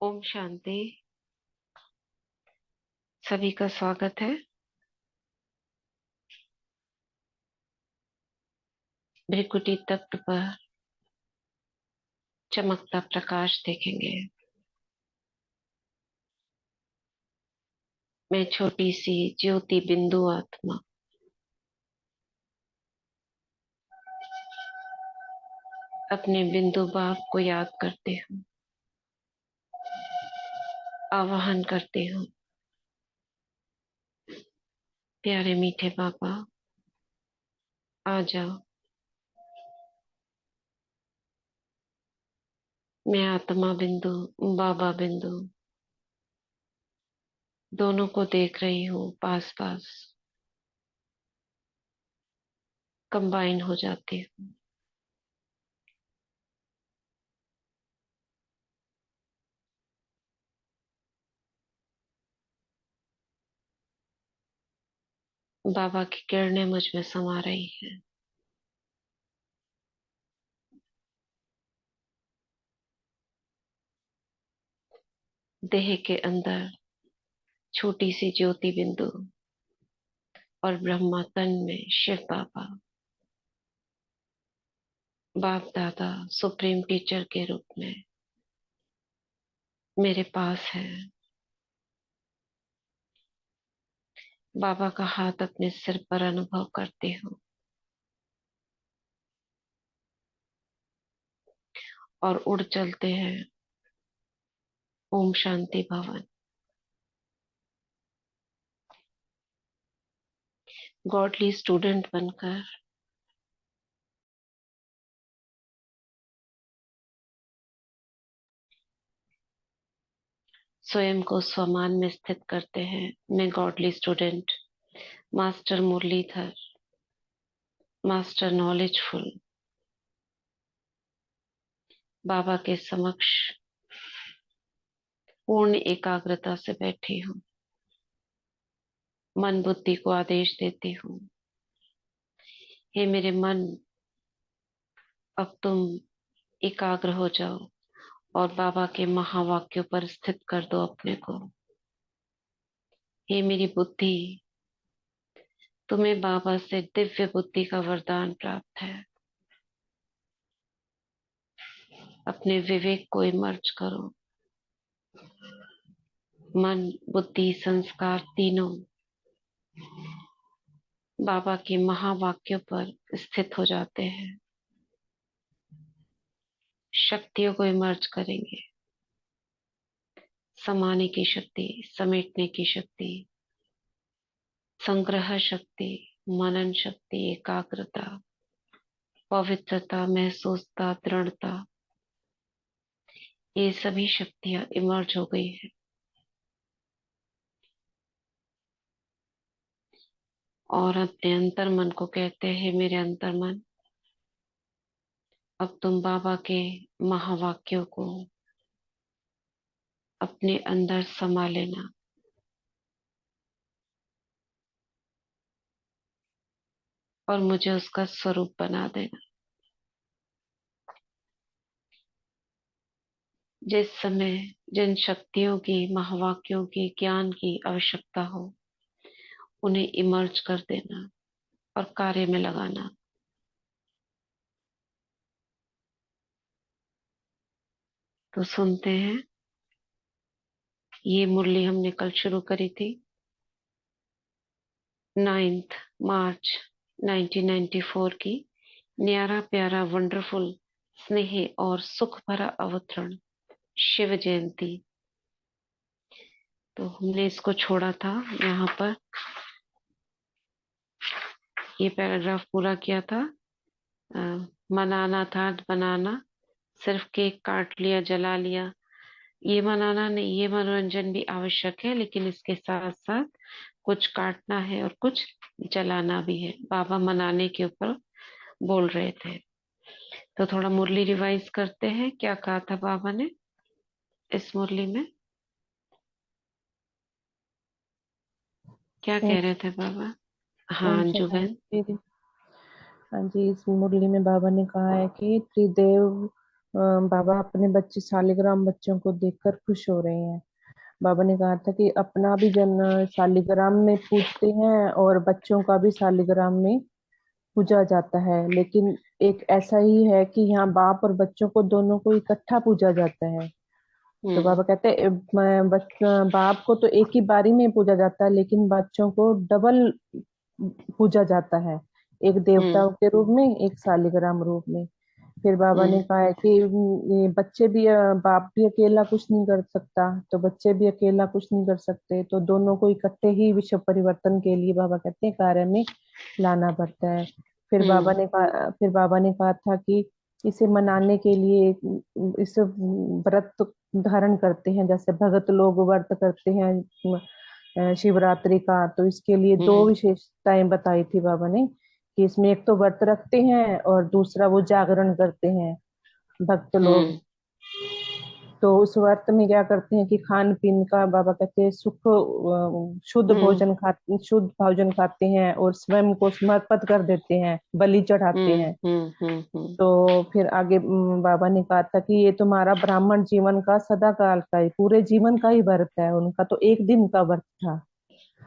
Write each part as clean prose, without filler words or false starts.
ओम शांति। सभी का स्वागत है। भृकुटी तख्त पर चमकता प्रकाश देखेंगे। मैं छोटी सी ज्योति बिंदु आत्मा अपने बिंदु बाप को याद करती हूँ, आवाहन करती हूँ। प्यारे मीठे बाबा, आ जाओ। मैं आत्मा बिंदु, बाबा बिंदु दोनों को देख रही हूँ। पास पास कंबाइन हो जाती हूँ। बाबा की किरणें मुझ में समा रही हैं। देह के अंदर छोटी सी ज्योति बिंदु और ब्रह्मा तन में शिव बाबा, बाप दादा सुप्रीम टीचर के रूप में मेरे पास है। बाबा का हाथ अपने सिर पर अनुभव करती हूँ और उड़ चलते हैं ओम शांति भवन। गॉडली स्टूडेंट बनकर स्वयं को स्वमान में स्थित करते हैं। मैं godly student, master Murlidhar, master knowledgeful Baba के समक्ष पूर्ण एकाग्रता से बैठी हूँ। मन बुद्धि को आदेश देती हूँ, हे मेरे मन, अब तुम एकाग्र हो जाओ और बाबा के महावाक्यों पर स्थित कर दो अपने को। हे मेरी बुद्धि, तुम्हें बाबा से दिव्य बुद्धि का वरदान प्राप्त है। अपने विवेक को इमर्ज करो। मन बुद्धि संस्कार तीनों बाबा के महावाक्यों पर स्थित हो जाते हैं। शक्तियों को इमर्ज करेंगे। समाने की शक्ति, समेटने की शक्ति, संग्रह शक्ति, मनन शक्ति, एकाग्रता, पवित्रता, महसूसता, दृढ़ता, ये सभी शक्तियां इमर्ज हो गई है। और अपने अंतर मन को कहते हैं, मेरे अंतर मन, अब तुम बाबा के महावाक्यों को अपने अंदर समा लेना और मुझे उसका स्वरूप बना देना। जिस समय जिन शक्तियों की, महावाक्यों की, ज्ञान की आवश्यकता हो, उन्हें इमर्ज कर देना और कार्य में लगाना। तो सुनते हैं, ये मुरली हमने कल शुरू करी थी, 9 मार्च 1994 की। न्यारा प्यारा वंडरफुल स्नेह और सुख भरा अवतरण, शिव जयंती। तो हमने इसको छोड़ा था यहाँ पर, ये पैराग्राफ पूरा किया था। अ, मनाना था बनाना, सिर्फ केक काट लिया, जला लिया, ये मनाना नहीं। ये मनोरंजन भी आवश्यक है, लेकिन इसके साथ साथ कुछ काटना है और कुछ जलाना भी है। बाबा मनाने के ऊपर बोल रहे थे। तो थोड़ा मुरली रिवाइज करते हैं, क्या कहा था बाबा ने इस मुरली में, क्या ओम कह रहे थे बाबा। ओम हाँ शांति जुबेन। दीदी। हाँ जी, इस मुरली में बाबा ने कहा है कि त्रिदेव बाबा अपने बच्चे शालिग्राम बच्चों को देखकर खुश हो रहे हैं। बाबा ने कहा था कि अपना भी जन्म शालिग्राम में पूजते हैं और बच्चों का भी शालिग्राम में पूजा जाता है, लेकिन एक ऐसा ही है कि यहाँ बाप और बच्चों को दोनों को इकट्ठा पूजा जाता है। तो हम्म। बाबा कहते हैं बाप को तो एक ही बारी में पूजा जाता है, लेकिन बच्चों को डबल पूजा जाता है, एक हम्म। देवताओं के रूप में, एक शालिग्राम रूप में। फिर बाबा ने हम्म। कहा है कि ये बच्चे भी बाप भी अकेला कुछ नहीं कर सकता, तो बच्चे भी अकेला कुछ नहीं कर सकते, तो दोनों को इकट्ठे ही विश्व परिवर्तन के लिए बाबा कहते हैं कार्य में लाना पड़ता है। हम्म। फिर बाबा ने कहा था कि इसे मनाने के लिए इस व्रत धारण करते हैं, जैसे भगत लोग व्रत करते हैं शिवरात्रि का, तो इसके लिए दो हम्म। विशेषताएं बताई थी बाबा ने कि इसमें एक तो व्रत रखते हैं और दूसरा वो जागरण करते हैं भक्त लोग। हम्म। तो उस व्रत में क्या करते हैं कि खान पीन का बाबा कहते हैं हम्म। शुद्ध भोजन खाते हैं और स्वयं को समर्पित कर देते हैं, बलि चढ़ाते हम्म। हैं। हम्म। हम्म। तो फिर आगे बाबा ने कहा था कि ये तुम्हारा ब्राह्मण जीवन का सदा काल का ही, पूरे जीवन का ही व्रत है, उनका तो एक दिन का व्रत था।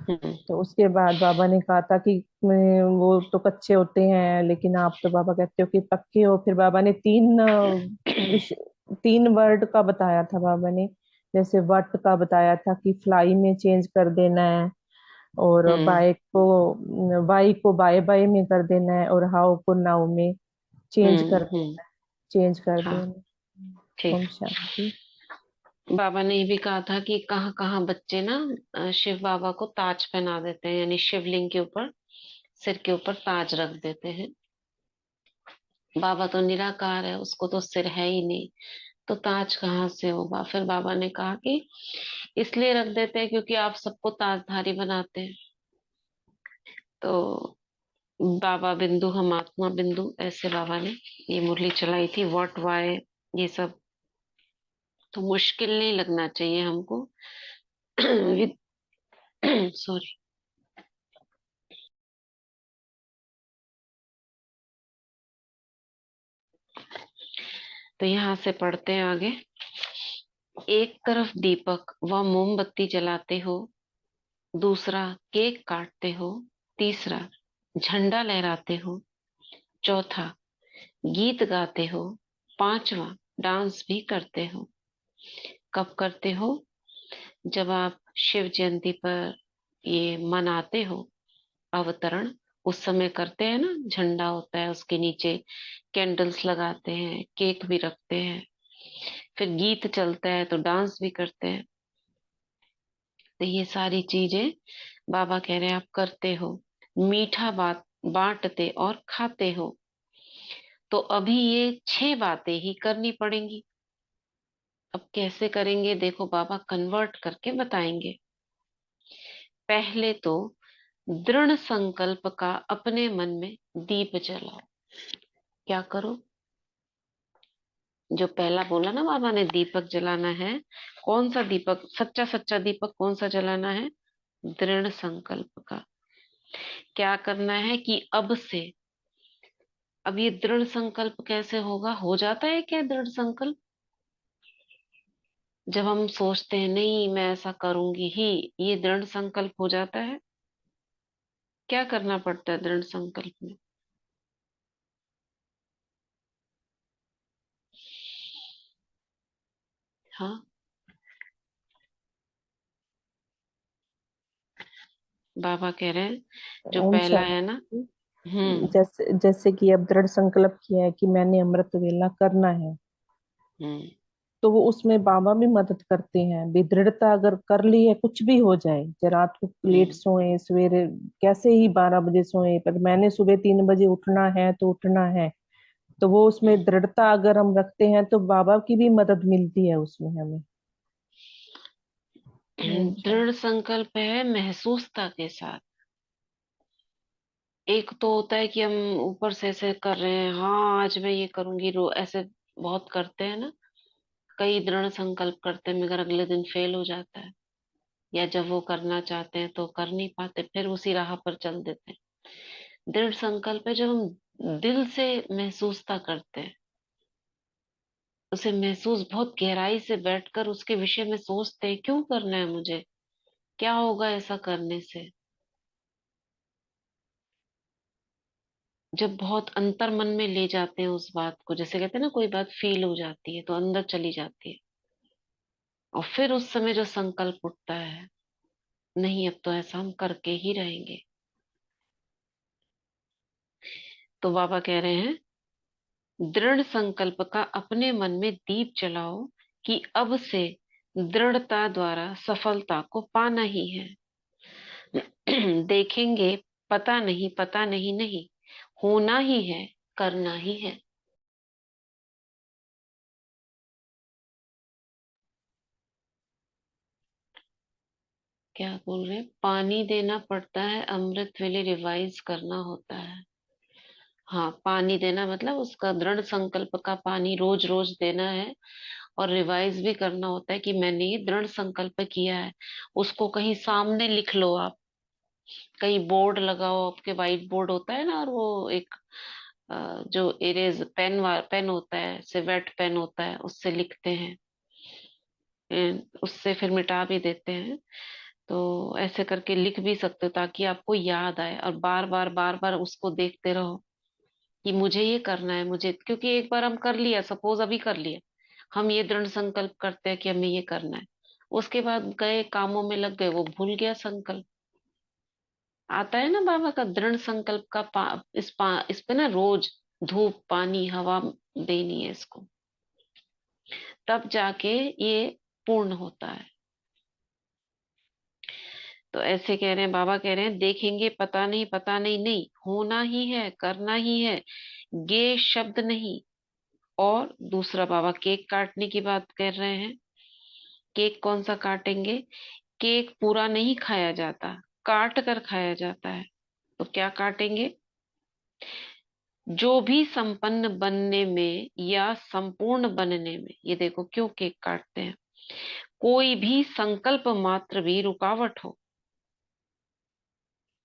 हम्म। तो उसके बाद बाबा ने कहा था कि वो तो कच्चे होते हैं लेकिन आप तो बाबा कहते हो कि पक्के हो। फिर बाबा ने तीन वर्ड का बताया था बाबा ने। जैसे वट का बताया था कि फ्लाई में चेंज कर देना है, और हम्म। वाई को बाय बाय में कर देना है, और हाउ को नाउ में हम्म। चेंज कर हाँ। देना। ठीक। ओम शांति। बाबा ने ये भी कहा था कि कहाँ कहाँ बच्चे ना शिव बाबा को ताज पहना देते हैं, यानी शिवलिंग के ऊपर, सिर के ऊपर ताज रख देते हैं। बाबा तो निराकार है, उसको तो सिर है ही नहीं, तो ताज कहाँ से होगा। फिर बाबा ने कहा कि इसलिए रख देते हैं क्योंकि आप सबको ताजधारी बनाते हैं। तो बाबा बिंदु हम आत्मा बिंदु, ऐसे बाबा ने ये मुरली चलाई थी, व्हाट वाई, ये सब तो मुश्किल नहीं लगना चाहिए हमको। With sorry. तो यहाँ से पढ़ते हैं आगे। एक तरफ दीपक व मोमबत्ती जलाते हो, दूसरा केक काटते हो, तीसरा झंडा लहराते हो, चौथा गीत गाते हो, पांचवा डांस भी करते हो। कब करते हो? जब आप शिव जयंती पर ये मनाते हो अवतरण, उस समय करते हैं ना, झंडा होता है उसके नीचे, कैंडल्स लगाते हैं, केक भी रखते हैं, फिर गीत चलता है तो डांस भी करते हैं। तो ये सारी चीजें बाबा कह रहे हैं आप करते हो। मीठा बात बांटते और खाते हो। तो अभी ये 6 बातें ही करनी पड़ेंगी। अब कैसे करेंगे देखो, बाबा कन्वर्ट करके बताएंगे। पहले तो दृढ़ संकल्प का अपने मन में दीप जलाओ। क्या करो? जो पहला बोला ना बाबा ने, दीपक जलाना है। कौन सा दीपक? सच्चा सच्चा दीपक कौन सा जलाना है? दृढ़ संकल्प का। क्या करना है कि अब से, अब ये दृढ़ संकल्प कैसे होगा? हो जाता है क्या दृढ़ संकल्प? जब हम सोचते हैं नहीं मैं ऐसा करूंगी ही, ये दृढ़ संकल्प हो जाता है। क्या करना पड़ता है दृढ़ संकल्प में? हाँ, बाबा कह रहे हैं जो ओम पहला है ना। शांति। हम्म। जैसे जैसे कि अब दृढ़ संकल्प किया है कि मैंने अमृत वेला करना है, हम्म। तो वो उसमें बाबा भी मदद करते हैं। दृढ़ता अगर कर ली है, कुछ भी हो जाए, चाहे रात को लेट हम्म। सोए, सवेरे कैसे ही 12 बजे सोए, पर मैंने सुबह 3 बजे उठना है तो उठना है, तो वो उसमें हम्म। दृढ़ता अगर हम रखते हैं तो बाबा की भी मदद मिलती है उसमें हमें। अच्छा। दृढ़ संकल्प है महसूसता के साथ। एक तो होता है कि हम ऊपर से ऐसे कर रहे हैं, हाँ आज मैं ये करूंगी, रो ऐसे बहुत करते हैं ना। कई दृढ़ संकल्प करते हैं मगर अगले दिन फेल हो जाता है, या जब वो करना चाहते हैं तो कर नहीं पाते, फिर उसी राह पर चल देते हैं। दृढ़ संकल्प है जब हम दिल से महसूसता करते हैं। उसे महसूस, बहुत गहराई से बैठकर उसके विषय में सोचते हैं, क्यों करना है मुझे, क्या होगा ऐसा करने से। जब बहुत अंतर मन में ले जाते हैं उस बात को, जैसे कहते हैं ना, कोई बात फील हो जाती है तो अंदर चली जाती है, और फिर उस समय जो संकल्प उठता है, नहीं अब तो ऐसा हम करके ही रहेंगे, तो बाबा कह रहे हैं, दृढ़ संकल्प का अपने मन में दीप जलाओ कि अब से दृढ़ता द्वारा सफलता को पाना ही है। देखेंगे, पता नहीं, पता नहीं, नहीं, होना ही है, करना ही है। क्या बोल रहे हैं, पानी देना पड़ता है, अमृत वेले रिवाइज करना होता है। हाँ, पानी देना मतलब उसका दृढ़ संकल्प का पानी रोज रोज देना है, और रिवाइज भी करना होता है कि मैंने ये दृढ़ संकल्प किया है। उसको कहीं सामने लिख लो आप, कहीं बोर्ड लगाओ, आपके व्हाइट बोर्ड होता है ना, और वो एक जो इरेज पेन पेन होता है, से वेट पेन होता है, उससे लिखते हैं, उससे फिर मिटा भी देते हैं। तो ऐसे करके लिख भी सकते हो ताकि आपको याद आए, और बार बार बार बार उसको देखते रहो कि मुझे ये करना है, मुझे, क्योंकि एक बार हम कर लिया, सपोज अभी कर लिया, हम ये दृढ़ संकल्प करते हैं कि हमें ये करना है, उसके बाद गए कामों में लग गए, वो भूल गया संकल्प। आता है ना बाबा का दृढ़ संकल्प का इस पे ना रोज धूप पानी हवा देनी है इसको, तब जाके ये पूर्ण होता है। तो ऐसे कह रहे हैं, बाबा कह रहे हैं, देखेंगे, पता नहीं, पता नहीं, नहीं, होना ही है, करना ही है, गे शब्द नहीं। और दूसरा, बाबा केक काटने की बात कर रहे हैं। केक कौन सा काटेंगे? केक पूरा नहीं खाया जाता, काट कर खाया जाता है। तो क्या काटेंगे? जो भी संपन्न बनने में या संपूर्ण बनने में, ये देखो क्यों केक काटते हैं, कोई भी संकल्प मात्र भी रुकावट हो,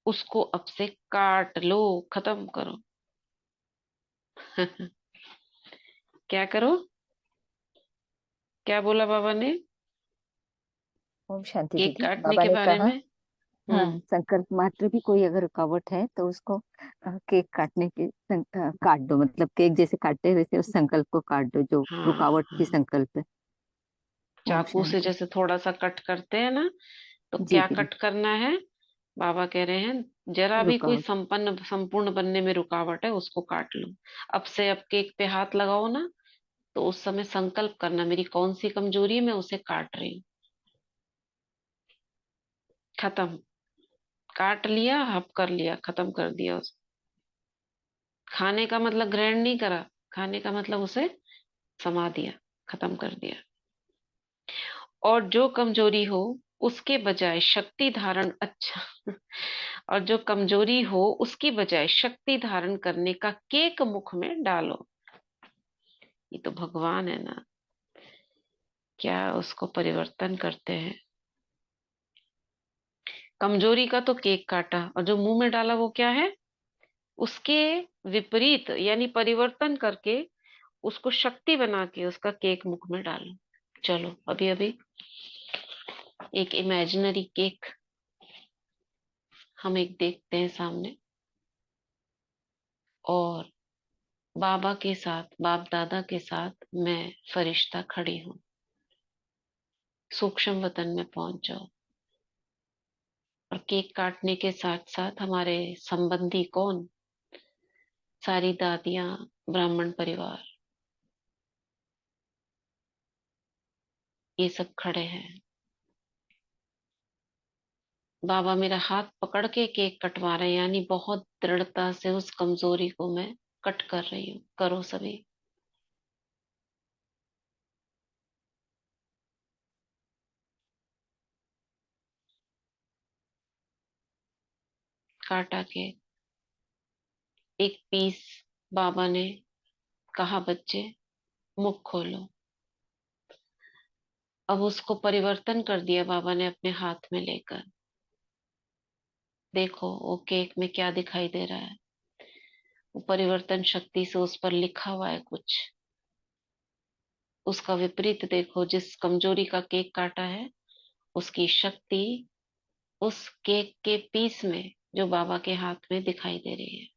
उसको अब से काट लो, खत्म करो। क्या करो? क्या बोला बाबा ने ओम शांति केक दीदी। काटने बाबा के ने बारे कहा, में? हाँ, हम्म। संकल्प मात्र भी कोई अगर रुकावट है तो उसको केक काटने के काट दो, मतलब केक जैसे काटते हैं वैसे उस संकल्प को काट दो जो हाँ, रुकावट की हाँ, संकल्प है। ओम चाकू से शांति। जैसे थोड़ा सा कट करते हैं ना, तो जी क्या दीदी। कट करना है? बाबा कह रहे हैं, जरा भी कोई रुकावट। संपूर्ण बनने में रुकावट है, उसको काट लो। अब से अब केक पे हाथ लगाओ ना, तो उस समय संकल्प करना, मेरी कौन सी कमजोरी है, मैं उसे काट रही हूँ। खत्म। काट लिया, हप कर लिया, खत्म कर दिया उसे। खाने का मतलब ग्रहण नहीं करा, खाने का मतलब उसे समा दिया, खत्म कर दिया। और जो कमजोरी हो, उसके बजाय शक्ति धारण, अच्छा, और जो कमजोरी हो उसकी बजाय शक्ति धारण करने का केक मुख में डालो। ये तो भगवान है ना, क्या उसको परिवर्तन करते हैं। कमजोरी का तो केक काटा, और जो मुंह में डाला वो क्या है? उसके विपरीत, यानी परिवर्तन करके उसको शक्ति बना के उसका केक मुख में डालो। चलो अभी अभी एक इमेजिनरी केक हम एक देखते हैं सामने, और बाबा के साथ, बाप दादा के साथ मैं फरिश्ता खड़ी हूँ। सूक्ष्म वतन में पहुंच जाओ, और केक काटने के साथ साथ हमारे संबंधी कौन? सारी दादियां, ब्राह्मण परिवार, ये सब खड़े हैं। बाबा मेरा हाथ पकड़ के केक कटवा रहे हैं, यानी बहुत दृढ़ता से उस कमजोरी को मैं कट कर रही हूँ। करो सभी। काटा के एक पीस। बाबा ने कहा, बच्चे मुख खोलो। अब उसको परिवर्तन कर दिया बाबा ने अपने हाथ में लेकर। देखो वो केक में क्या दिखाई दे रहा है, वो परिवर्तन शक्ति से उस पर लिखा हुआ है कुछ। उसका विपरीत देखो, जिस कमजोरी का केक काटा है उसकी शक्ति उस केक के पीस में जो बाबा के हाथ में दिखाई दे रही है।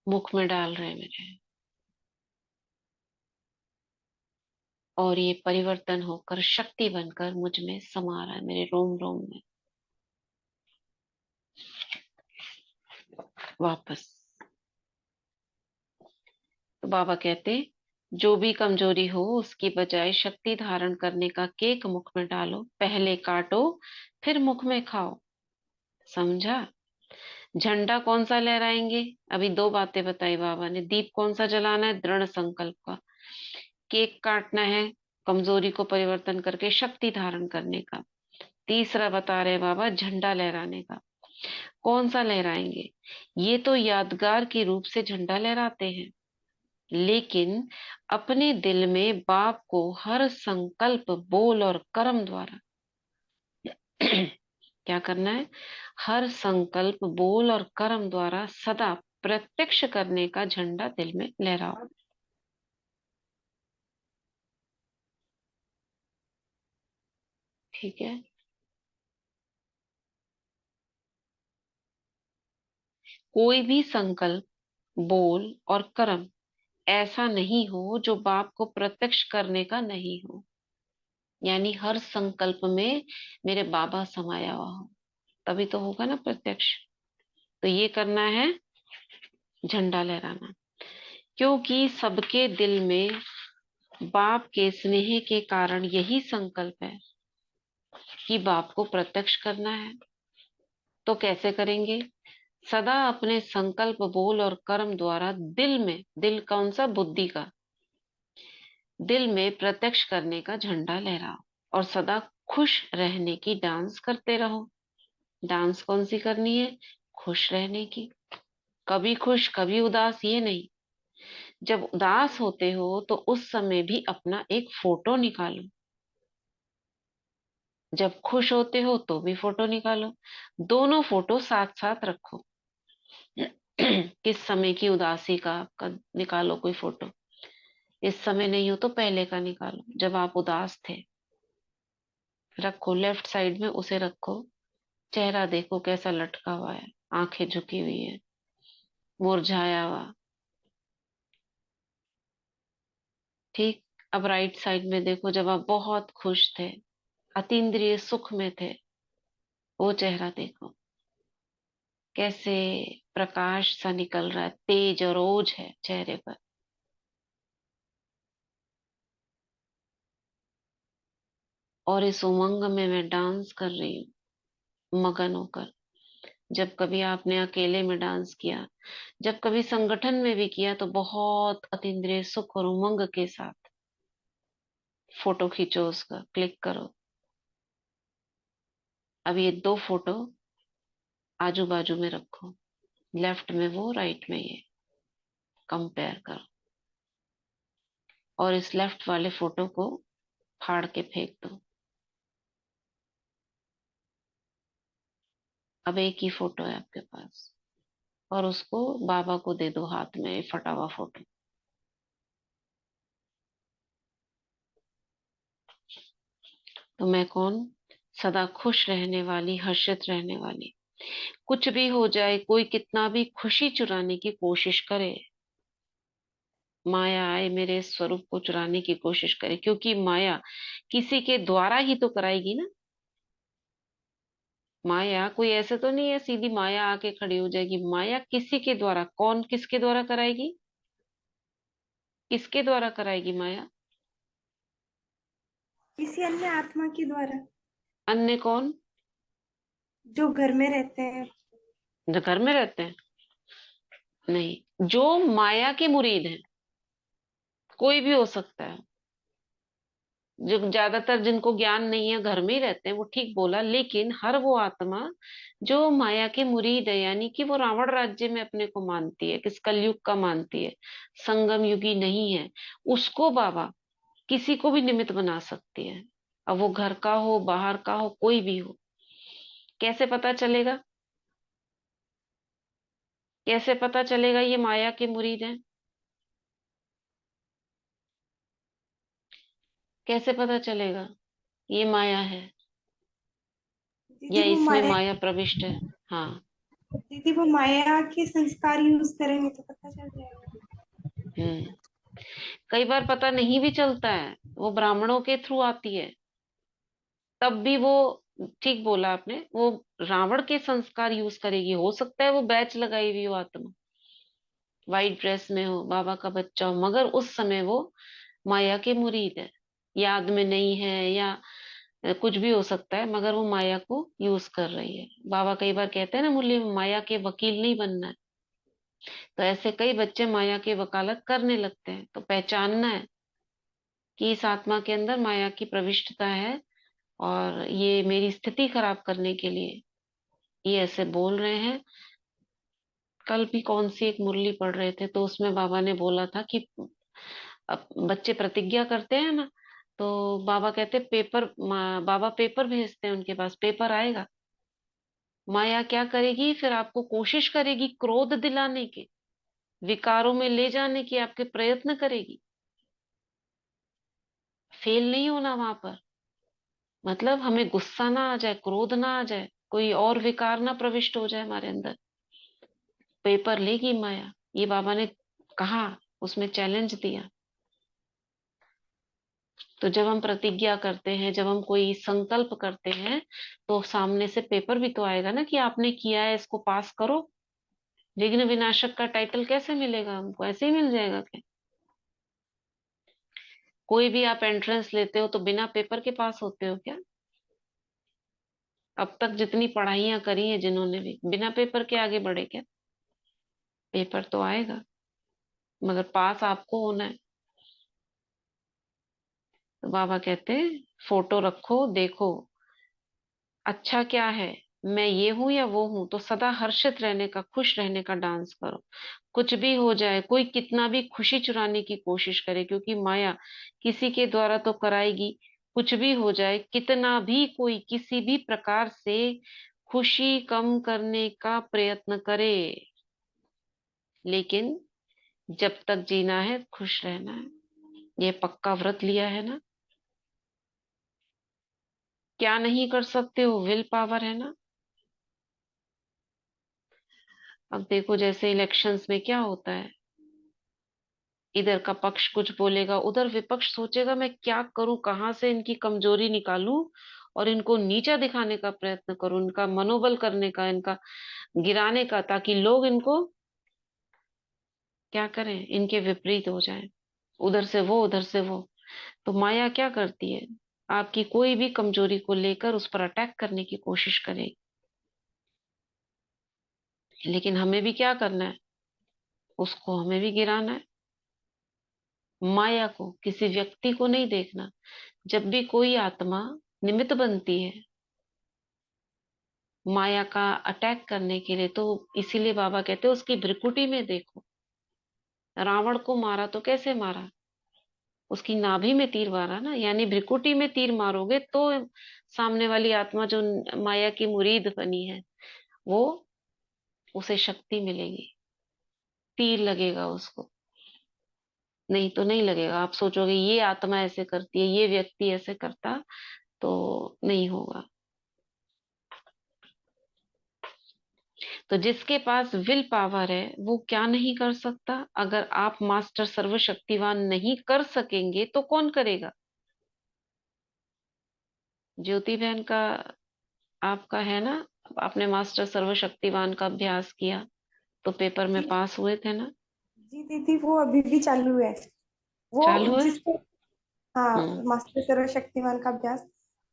मुख में डाल रहे हैं मेरे, और ये परिवर्तन होकर शक्ति बनकर मुझ में समा रहा है, मेरे रोम रोम में। वापस तो बाबा कहते, जो भी कमजोरी हो उसकी बजाय शक्ति धारण करने का केक मुख में डालो, पहले काटो फिर मुख में खाओ। समझा? झंडा कौन सा लहराएंगे? अभी दो बातें बताई बाबा ने। दीप कौन सा जलाना है? दृढ़ संकल्प का। केक काटना है कमजोरी को परिवर्तन करके शक्ति धारण करने का। तीसरा बता रहे बाबा, झंडा लहराने का। कौन सा लहराएंगे? ये तो यादगार के रूप से झंडा लहराते हैं, लेकिन अपने दिल में बाप को हर संकल्प, बोल और कर्म द्वारा क्या करना है? हर संकल्प, बोल और कर्म द्वारा सदा प्रत्यक्ष करने का झंडा दिल में लहराओ। ठीक है? कोई भी संकल्प, बोल और कर्म ऐसा नहीं हो जो बाप को प्रत्यक्ष करने का नहीं हो। यानी हर संकल्प में मेरे बाबा समाया हुआ हो, तभी तो होगा ना प्रत्यक्ष। तो ये करना है, झंडा लहराना। क्योंकि सबके दिल में बाप के स्नेह के कारण यही संकल्प है कि बाप को प्रत्यक्ष करना है। तो कैसे करेंगे? सदा अपने संकल्प, बोल और कर्म द्वारा दिल में, दिल कौन सा? बुद्धि का। दिल में प्रत्यक्ष करने का झंडा लहराओ और सदा खुश रहने की डांस करते रहो। डांस कौन सी करनी है? खुश रहने की। कभी खुश कभी उदास ये नहीं। जब उदास होते हो तो उस समय भी अपना एक फोटो निकालो, जब खुश होते हो तो भी फोटो निकालो। दोनों फोटो साथ साथ रखो। किस समय की उदासी का आपका निकालो कोई फोटो। इस समय नहीं हो तो पहले का निकालो, जब आप उदास थे। रखो, लेफ्ट साइड में उसे रखो। चेहरा देखो कैसा लटका हुआ है, आंखें झुकी हुई है, मुरझाया हुआ। ठीक। अब राइट साइड में देखो, जब आप बहुत खुश थे, अतीन्द्रिय सुख में थे, वो चेहरा देखो कैसे प्रकाश सा निकल रहा है, तेज और ओज है चेहरे पर। और इस उमंग में मैं डांस कर रही हूँ, मगन होकर। जब कभी आपने अकेले में डांस किया, जब कभी संगठन में भी किया, तो बहुत अतीन्द्रिय सुख और उमंग के साथ फोटो खींचो, उसका क्लिक करो। अब ये दो फोटो आजू बाजू में रखो, लेफ्ट में वो, राइट में ये, कंपेयर करो। और इस लेफ्ट वाले फोटो को फाड़ के फेंक दो। अब एक ही फोटो है आपके पास, और उसको बाबा को दे दो हाथ में, फटा हुआ फोटो। तो मैं कौन? सदा खुश रहने वाली, हर्षित रहने वाली। कुछ भी हो जाए, कोई कितना भी खुशी चुराने की कोशिश करे, माया आए मेरे स्वरूप को चुराने की कोशिश करे, क्योंकि माया किसी के द्वारा ही तो कराएगी ना। माया कोई ऐसे तो नहीं है सीधी माया आके खड़ी हो जाएगी। माया किसी के द्वारा, कौन किसके द्वारा कराएगी? किसके द्वारा कराएगी माया? किसी अन्य आत्मा के द्वारा, अन्य कौन? जो घर में रहते हैं। जो घर में रहते हैं? नहीं, जो माया के मुरीद हैं, कोई भी हो सकता है। जो ज्यादातर जिनको ज्ञान नहीं है घर में ही रहते हैं, वो ठीक बोला। लेकिन हर वो आत्मा जो माया के मुरीद है, यानी कि वो रावण राज्य में अपने को मानती है, किस कलयुग का मानती है, संगम युगी नहीं है, उसको बाबा किसी को भी निमित्त बना सकती है। अब वो घर का हो, बाहर का हो, कोई भी हो। कैसे पता चलेगा? कैसे पता चलेगा ये माया के मुरीद हैं? कैसे पता चलेगा ये माया है दीदी या वो इसमें माया माया प्रविष्ट है? हाँ। दीदी वो माया के संस्कार यूज करेंगे तो पता चल जाएगा। हम्म। कई बार पता नहीं भी चलता है, वो ब्राह्मणों के थ्रू आती है, तब भी वो, ठीक बोला आपने, वो रावण के संस्कार यूज करेगी। हो सकता है वो बैच लगाई हुई हो आत्मा, व्हाइट ड्रेस में हो, बाबा का बच्चा हो, मगर उस समय वो माया के मुरीद है, याद में नहीं है, या कुछ भी हो सकता है, मगर वो माया को यूज कर रही है। बाबा कई बार कहते हैं ना, मुरली में, माया के वकील नहीं बनना है। तो ऐसे कई बच्चे माया की वकालत करने लगते हैं। तो पहचानना है कि इस आत्मा के अंदर माया की प्रविष्टता है, और ये मेरी स्थिति खराब करने के लिए ये ऐसे बोल रहे हैं। कल भी कौन सी एक मुरली पढ़ रहे थे, तो उसमें बाबा ने बोला था कि अब बच्चे प्रतिज्ञा करते हैं ना, तो बाबा कहते पेपर, बाबा पेपर भेजते हैं उनके पास, पेपर आएगा। माया क्या करेगी फिर? आपको कोशिश करेगी क्रोध दिलाने की, विकारों में ले जाने की आपके प्रयत्न करेगी। फेल नहीं होना वहां पर। मतलब हमें गुस्सा ना आ जाए, क्रोध ना आ जाए, कोई और विकार ना प्रविष्ट हो जाए हमारे अंदर। पेपर लेगी माया, ये बाबा ने कहा, उसमें चैलेंज दिया। तो जब हम प्रतिज्ञा करते हैं, जब हम कोई संकल्प करते हैं, तो सामने से पेपर भी तो आएगा ना कि आपने किया है, इसको पास करो। विघ्न विनाशक का टाइटल कैसे मिलेगा हमको? ऐसे ही मिल जाएगा क्या? कोई भी आप एंट्रेंस लेते हो तो बिना पेपर के पास होते हो क्या? अब तक जितनी पढ़ाइयां करी हैं जिन्होंने भी, बिना पेपर के आगे बढ़े क्या? पेपर तो आएगा, मगर पास आपको होना है। तो बाबा कहते हैं फोटो रखो, देखो अच्छा क्या है, मैं ये हूं या वो हूं। तो सदा हर्षित रहने का, खुश रहने का डांस करो। कुछ भी हो जाए, कोई कितना भी खुशी चुराने की कोशिश करे, क्योंकि माया किसी के द्वारा तो कराएगी। कुछ भी हो जाए, कितना भी कोई किसी भी प्रकार से खुशी कम करने का प्रयत्न करे, लेकिन जब तक जीना है खुश रहना है। ये पक्का व्रत लिया है ना। क्या नहीं कर सकते हो? विल पावर है ना। अब देखो जैसे इलेक्शंस में क्या होता है, इधर का पक्ष कुछ बोलेगा, उधर विपक्ष सोचेगा मैं क्या करूं, कहां से इनकी कमजोरी निकालूं और इनको नीचा दिखाने का प्रयत्न करूं, इनका मनोबल करने का, इनका गिराने का, ताकि लोग इनको क्या करें, इनके विपरीत हो जाए। उधर से वो, उधर से वो। तो माया क्या करती है? आपकी कोई भी कमजोरी को लेकर उस पर अटैक करने की कोशिश करेगी। लेकिन हमें भी क्या करना है? उसको हमें भी गिराना है। माया को, किसी व्यक्ति को नहीं देखना। जब भी कोई आत्मा निमित्त बनती है माया का अटैक करने के लिए, तो इसीलिए बाबा कहते हैं उसकी भ्रिकुटी में देखो। रावण को मारा तो कैसे मारा? उसकी नाभि में तीर मारा ना, यानी भ्रिकुटी में तीर मारोगे तो सामने वाली आत्मा जो माया की मुरीद बनी है, वो, उसे शक्ति मिलेगी, तीर लगेगा उसको। नहीं तो नहीं लगेगा। आप सोचोगे ये आत्मा ऐसे करती है, ये व्यक्ति ऐसे करता, तो नहीं होगा। तो जिसके पास विल पावर है वो क्या नहीं कर सकता? अगर आप मास्टर सर्वशक्तिवान नहीं कर सकेंगे तो कौन करेगा? ज्योति बहन का, आपका है ना, आपने मास्टर सर्वशक्तिवान का अभ्यास किया तो पेपर में जी पास हुए थे ना। जी दीदी वो अभी भी चालू है। वो चालू है। जिस टाइम, हाँ, हम्म। मास्टर सर्वशक्तिमान का अभ्यास।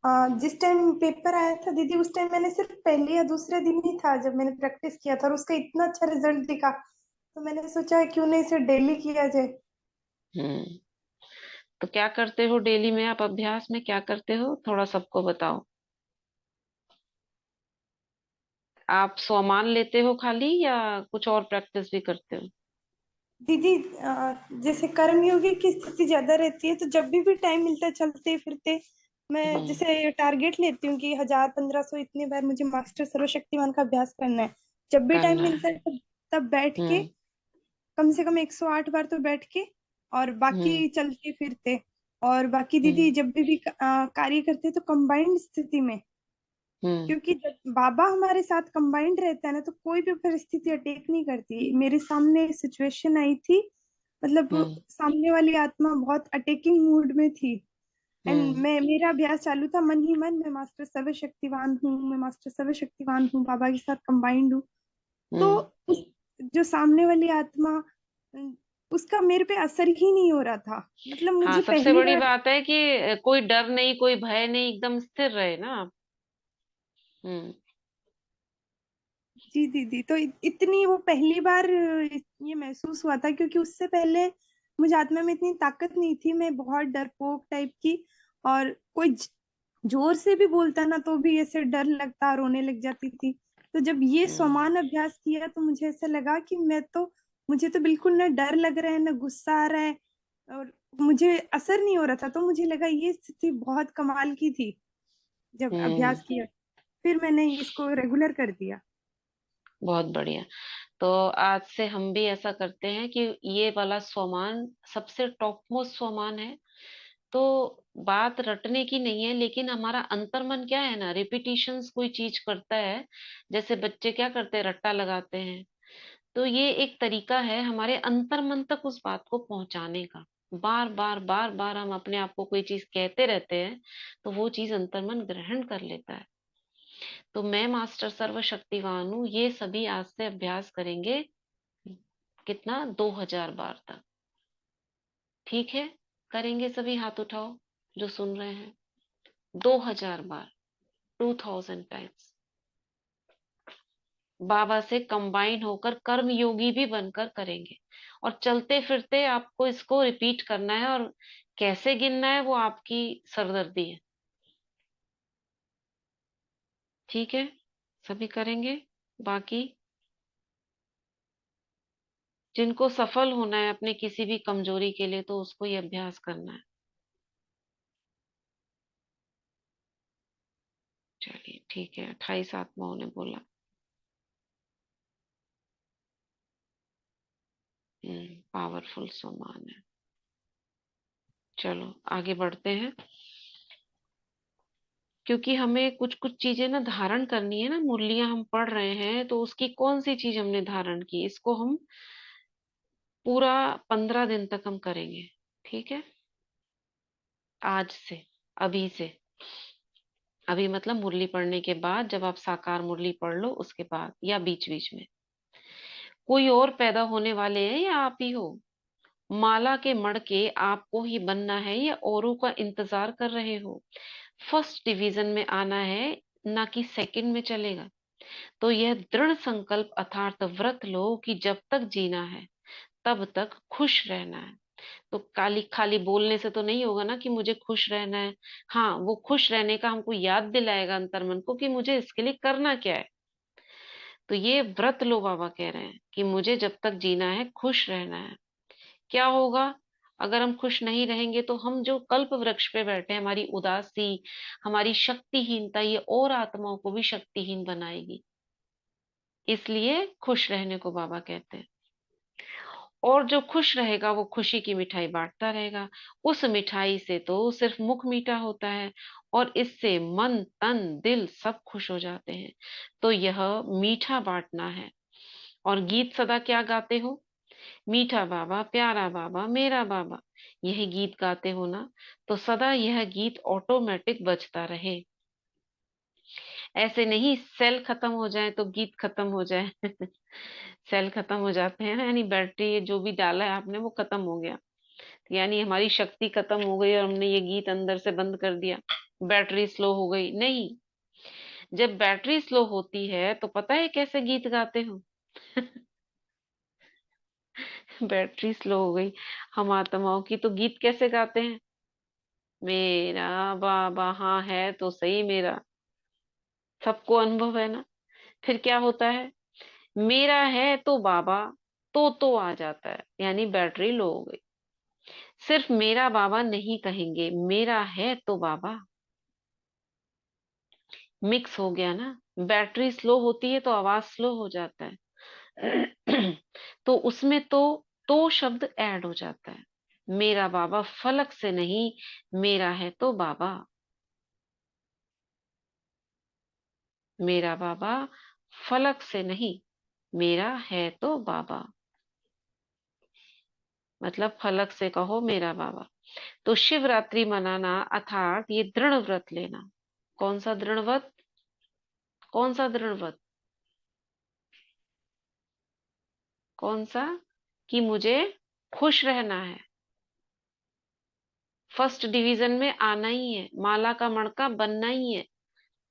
जिस टाइम पेपर आया था दीदी, उस टाइम मैंने सिर्फ पहले या दूसरे दिन ही था जब मैंने प्रैक्टिस किया था, और उसका इतना अच्छा रिजल्ट दिखा, तो मैंने सोचा क्यों नहीं इसे डेली किया जाए। हम्म। तो क्या करते हो डेली में आप अभ्यास में, क्या करते हो थोड़ा सबको बताओ। आप स्वमान लेते हो खाली, या कुछ और प्रैक्टिस भी करते हो? दीदी जैसे कर्मयोगी की स्थिति ज्यादा रहती है, तो जब भी टाइम मिलता है चलते फिरते मैं हम्म। जैसे टारगेट लेती हूँ कि 1000 1500 इतने बार मुझे मास्टर सर्वशक्तिमान का अभ्यास करना है। जब भी टाइम करना है। मिलता है तब बैठ के हम्म। कम से कम 108 बार तो बैठ के, और हम्म। बाकी चलते फिरते। और बाकी दीदी हम्म। जब भी कार्य करते हैं तो कंबाइंड स्थिति में, हम्म। क्योंकि जब बाबा हमारे साथ कंबाइंड रहता है ना तो कोई भी परिस्थिति अटेक नहीं करती। मेरे सामने सिचुएशन आई थी, मतलब हम्म। सामने वाली आत्मा बहुत अटैकिंग मूड में थी। एंड हम्म। मेरा अभ्यास चालू था, मन ही मन मैं मास्टर सर्वशक्तिवान हूँ, मैं मास्टर सर्वशक्तिवान हूँ, बाबा के साथ कंबाइंड हूँ। तो हम्म। उस जो सामने वाली आत्मा उसका मेरे पे असर ही नहीं हो रहा था। मतलब हाँ, मुझे सबसे पहली बड़ी बार। बात है कि कोई डर नहीं, कोई भय नहीं, एकदम स्थिर रहे ना आप। हम्म। जी दीदी, तो इतनी वो पहली बार ये महसूस हुआ था, क्योंकि उससे पहले मुझे आत्मा में इतनी ताकत नहीं थी, मैं बहुत डरपोक टाइप की। और कोई जोर से भी बोलता ना तो भी ऐसे डर लगता, रोने लग जाती थी। तो जब ये हम्म। समान अभ्यास किया तो मुझे ऐसा लगा कि मुझे तो बिल्कुल ना डर लग रहा है ना गुस्सा आ रहा है, और मुझे असर नहीं हो रहा था। तो मुझे लगा ये स्थिति बहुत कमाल की थी। जब हम्म। अभ्यास किया फिर मैंने इसको रेगुलर कर दिया। बहुत बढ़िया। तो आज से हम भी ऐसा करते हैं कि ये वाला स्वमान सबसे टॉप मोस्ट स्वमान है। तो बात रटने की नहीं है, लेकिन हमारा अंतर्मन क्या है ना, रिपीटिशंस कोई चीज करता है। जैसे बच्चे क्या करते हैं, रट्टा लगाते हैं। तो ये एक तरीका है हमारे अंतर्मन तक उस बात को पहुंचाने का। बार बार बार बार हम अपने आप को कोई चीज कहते रहते हैं, तो वो चीज अंतर्मन ग्रहण कर लेता है। तो मैं मास्टर सर्वशक्तिवान हूँ, ये सभी आज से अभ्यास करेंगे। कितना, 2000 बार तक। ठीक है, करेंगे सभी, हाथ उठाओ जो सुन रहे हैं। 2000 बार, 2000 टाइम्स बाबा से कंबाइन होकर कर्म योगी भी बनकर करेंगे। और चलते फिरते आपको इसको रिपीट करना है, और कैसे गिनना है वो आपकी सरदर्दी है। ठीक है, सभी करेंगे। बाकी जिनको सफल होना है अपने किसी भी कमजोरी के लिए, तो उसको ये अभ्यास करना है। चलिए ठीक है, 28 आत्माओं ने बोला। पावरफुल सम्मान है। चलो आगे बढ़ते हैं, क्योंकि हमें कुछ कुछ चीजें ना धारण करनी है ना। मुरलियां हम पढ़ रहे हैं, तो उसकी कौन सी चीज हमने धारण की, इसको हम पूरा 15 दिन तक हम करेंगे। ठीक है, आज से, अभी से। अभी मतलब मुरली पढ़ने के बाद, जब आप साकार मुरली पढ़ लो उसके बाद, या बीच बीच में। कोई और पैदा होने वाले हैं या आप ही हो? माला के मड़के आपको ही बनना है या औरों का इंतजार कर रहे हो? फर्स्ट डिवीजन में आना है, ना कि सेकंड में चलेगा। तो यह दृढ़ संकल्प अर्थात व्रत लो कि जब तक जीना है तब तक खुश रहना है। तो खाली खाली बोलने से तो नहीं होगा ना कि मुझे खुश रहना है। हाँ, वो खुश रहने का हमको याद दिलाएगा अंतर्मन को कि मुझे इसके लिए करना क्या है। तो ये व्रत लो, बाबा कह रहे हैं कि मुझे जब तक जीना है खुश रहना है। क्या होगा अगर हम खुश नहीं रहेंगे? तो हम जो कल्प वृक्ष पे बैठे हैं, हमारी उदासी, हमारी शक्तिहीनता, ये और आत्माओं को भी शक्तिहीन बनाएगी। इसलिए खुश रहने को बाबा कहते हैं। और जो खुश रहेगा वो खुशी की मिठाई बांटता रहेगा। उस मिठाई से तो सिर्फ मुख मीठा होता है, और इससे मन तन दिल सब खुश हो जाते हैं। तो यह मीठा बांटना है। और गीत सदा क्या गाते हो? मीठा बाबा, प्यारा बाबा, मेरा बाबा, यही गीत गाते हो ना? तो सदा यह गीत ऑटोमेटिक बजता रहे। ऐसे नहीं सेल खत्म हो जाए तो गीत खत्म हो जाए। सेल खत्म हो जाते हैं ना, यानी बैटरी जो भी डाला है आपने वो खत्म हो गया, यानी हमारी शक्ति खत्म हो गई और हमने ये गीत अंदर से बंद कर दिया, बैटरी स्लो हो गई। नहीं, जब बैटरी स्लो होती है तो पता है कैसे गीत गाते हो? बैटरी स्लो हो गई हम आत्माओं की, तो गीत कैसे गाते हैं? मेरा बाबा, हाँ है तो सही मेरा, सबको अनुभव है ना। फिर क्या होता है? मेरा है तो बाबा, तो आ जाता है, यानी बैटरी लो हो गई। सिर्फ मेरा बाबा नहीं कहेंगे, मेरा है तो बाबा। मिक्स हो गया ना, बैटरी स्लो होती है तो आवाज स्लो हो जाता है। तो उसमें तो शब्द ऐड हो जाता है। मेरा बाबा फलक से नहीं, मेरा है तो बाबा। मेरा बाबा फलक से नहीं, मेरा है तो बाबा। मतलब फलक से कहो मेरा बाबा। तो शिवरात्रि मनाना अर्थात ये दृढ़ व्रत लेना। कौन सा दृढ़ व्रत? कौन सा दृढ़ व्रत? कौन सा? कि मुझे खुश रहना है, फर्स्ट डिवीजन में आना ही है, माला का मणका बनना ही है।